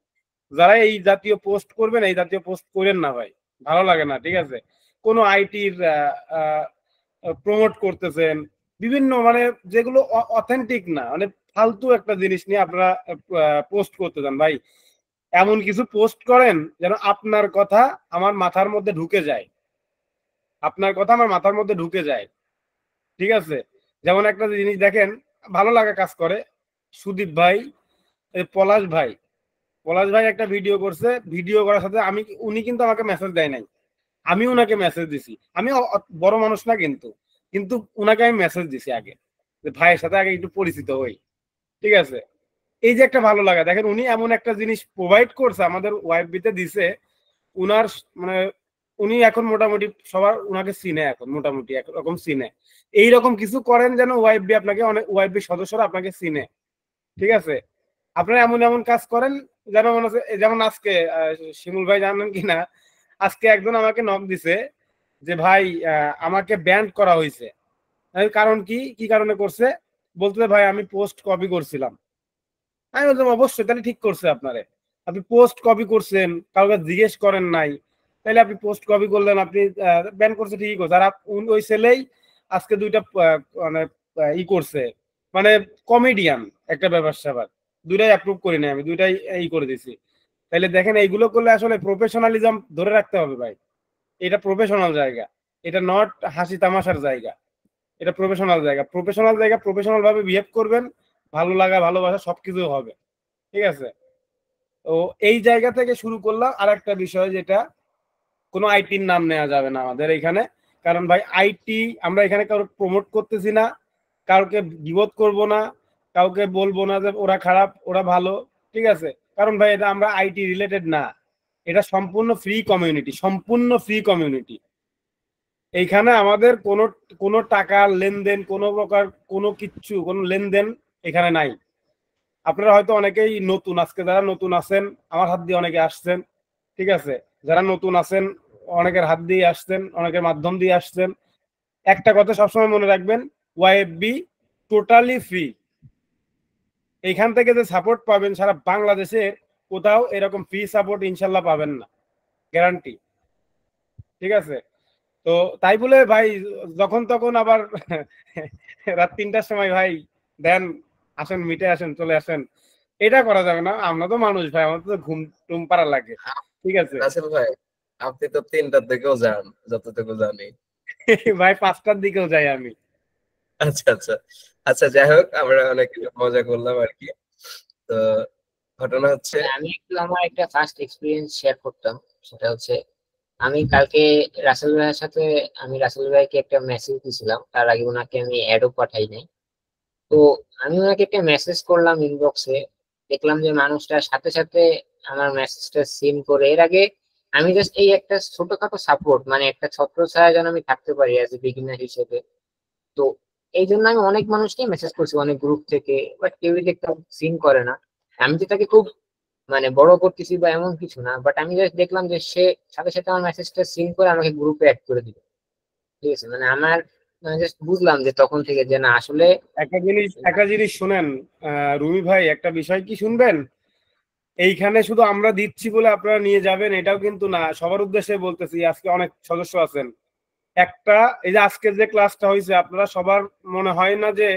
যারা এই জাতীয় পোস্ট করবেন, এই জাতীয় পোস্ট করেন না ভাই, ভালো লাগে না। ঠিক আছে, কোনো আইটির প্রমোট করতেছেন বিভিন্ন, মানে যেগুলো অথেন্টিক না, মানে ফালতু একটা জিনিস নিয়ে আপনারা পোস্ট করতে চান ভাই, এমন কিছু পোস্ট করেন যেন আপনার কথা আমার মাথার মধ্যে ঢুকে যায়, আপনার কথা আমার মাথার মধ্যে ঢুকে যায়। ঠিক আছে, যেমন একটা জিনিস দেখেন, ভালো লাগা কাজ করে। সুদীপ ভাই, পলাশ ভাই, পলাশ ভাই একটা ভিডিও করছে, ভিডিও করার সাথে উনি কিন্তু আমাকে মেসেজ দেয় নাই, আমি উনাকে মেসেজ দিছি। আমি বড় মানুষ না, কিন্তু কিন্তু উনাকে আমি মেসেজ দিছি আগে, যে ভাইয়ের সাথে আগে একটু পরিচিত হই। ঠিক আছে, এই যে একটা ভালো লাগা, দেখেন উনি এমন একটা জিনিস প্রোভাইড করছে, আমাদের ওয়াইফবিতে দিছে। উনার মানে উনি এখন মোটামুটি সবার উনাকে চিনে, এখন মোটামুটি একরকম চিনে। এইরকম কিছু করেন যেন ওয়াইফবি আপনাকে, অনেক ওয়াইফবি সদস্যরা আপনাকে চিনে। ঠিক আছে, আপনারা এমন এমন কাজ করেন যেন মনে হচ্ছে, যেমন আজকে শিমুল ভাই জানেন কিনা, আজকে একজন আমাকে নক দিছে যে ভাই আমাকে ব্যান্ড করা হয়েছে। কারণ কি কি কারণে করছে বলতে, ভাই আমি পোস্ট কপি করছিলাম। আমি বললাম অবশ্যই, তাহলে ঠিক করছে আপনারে, আপনি পোস্ট কপি করছেন, কাউকে জিজ্ঞেস করেন নাই, তাহলে আপনি পোস্ট কপি করলেন, আপনি ব্যান করছে, ঠিকই করছে। আর ওই ছেলেই আজকে দুইটা মানে ই করছে, মানে কমেডিয়ান একটা ব্যাপার স্যাপার, দুইটাই অ্যাপ্রুভ করি না আমি, দুইটাই ই করে দিছি। তাহলে দেখেন, এইগুলো করলে আসলে প্রফেশনালিজম ধরে রাখতে হবে ভাই। এটা প্রফেশনাল জায়গা, এটা নট হাসি তামাশার জায়গা, এটা প্রফেশনাল জায়গা। প্রফেশনাল জায়গা, প্রফেশনাল ভাবে বিহেভ করবেন, ভালো লাগা ভালোবাসা সবকিছু হবে। ঠিক আছে, তো এই জায়গা থেকে শুরু করলাম। আর একটা বিষয়, যেটা কোনো আইটির নাম নেওয়া যাবে না আমাদের এখানে, কারণ ভাই আইটি আমরা এখানে কারো প্রমোট করতেছি না, কাউকে বিবোধ করব না, কাউকে বলবো না যে ওরা খারাপ ওরা ভালো। ঠিক আছে, কারণ ভাই এটা আমরা আইটি রিলেটেড না, এটা সম্পূর্ণ ফ্রি কমিউনিটি, সম্পূর্ণ ফ্রি কমিউনিটি। এইখানে আমাদের কোনো কোনো টাকা লেনদেন, কোনো প্রকার কোনো কিচ্ছু, কোনো লেনদেন এখানে নাই। আপনারা হয়তো অনেকেই নতুন, আজকে যারা নতুন আছেন, আমার হাত দিয়ে অনেকে আসছেন। ঠিক আছে, যারা নতুন আছেন অনেকের হাত দিয়ে আসছেন, অনেকের মাধ্যম দিয়ে আসছেন। একটা কথা সবসময় মনে রাখবেন, ওয়াইএফবি টোটালি ফ্রি। এইখান থেকে যে সাপোর্ট পাবেন সারা বাংলাদেশে কোথাও এরকম ফ্রি সাপোর্ট ইনশাল্লাহ পাবেন না, গ্যারান্টি। ঠিক আছে, তো তাই বলে ভাই যখন তখন আবার রাত 3টার সময় ভাই দেন, আসেন মিটে আসেন, চলে আসেন, এটা করা যাবে না। আমরা তো মানুষ ভাই, আমাদের তো ঘুম টুম পাড়া লাগে। ঠিক আছে রাসেল ভাই, আপনি তো 3টার দিকেও যান যতটুকু জানি। ভাই, 5টার দিকেও যাই আমি। আচ্ছা আচ্ছা আচ্ছা, যাই হোক, আমরা অনেক একটু মজা করলাম আর কি। তো ঘটনা হচ্ছে, আমি একটু আমার একটা ফার্স্ট এক্সপিরিয়েন্স শেয়ার করতাম, সেটা হচ্ছে আমি কালকে রাসেল ভাইয়ের সাথে আমি রাসেল ভাইকে একটা মেসেজ দিছিলাম, তার আগে ওনাকে আমি অ্যাডও পাঠাই নাই। তো আমি ওনাকে একটা মেসেজ করলাম ইনবক্সে, দেখলাম যে মানুষটা সাথে সাথে আমার মেসেজটা সিন করে। এর আগে আমি জাস্ট এই একটা ছোটখাটো সাপোর্ট, মানে একটা ছত্রছায়া যেন আমি থাকতে পারি অ্যাজ এ বিগিনার হিসেবে। তো এই জন্য আমি অনেক মানুষকে মেসেজ করছি অনেক গ্রুপ থেকে, বাট কেউই দেখতাম সিন করে না। আমি যে তাকে খুব মানে বড় করতেছি বা এমন কিছু না, বাট আমি জাস্ট দেখলাম যে সে সাথে সাথে আমার মেসেজটা সিন করে আমাকে গ্রুপে অ্যাড করে দিল। ঠিক আছে, মানে আমার জাস্ট বুঝলাম যে তখন থেকে যে না আসলে একটা জিনিস শুনেন রুমি ভাই, একটা বিষয় কি শুনবেন, এইখানে শুধু আমরা দিচ্ছি বলে আপনারা নিয়ে যাবেন এটাও কিন্তু না। সবার উদ্দেশ্যে বলতেছি, আজকে অনেক সদস্য আছেন, একটা এই যে আজকে যে ক্লাসটা হয়েছে আপনারা সবার মনে হয় না যে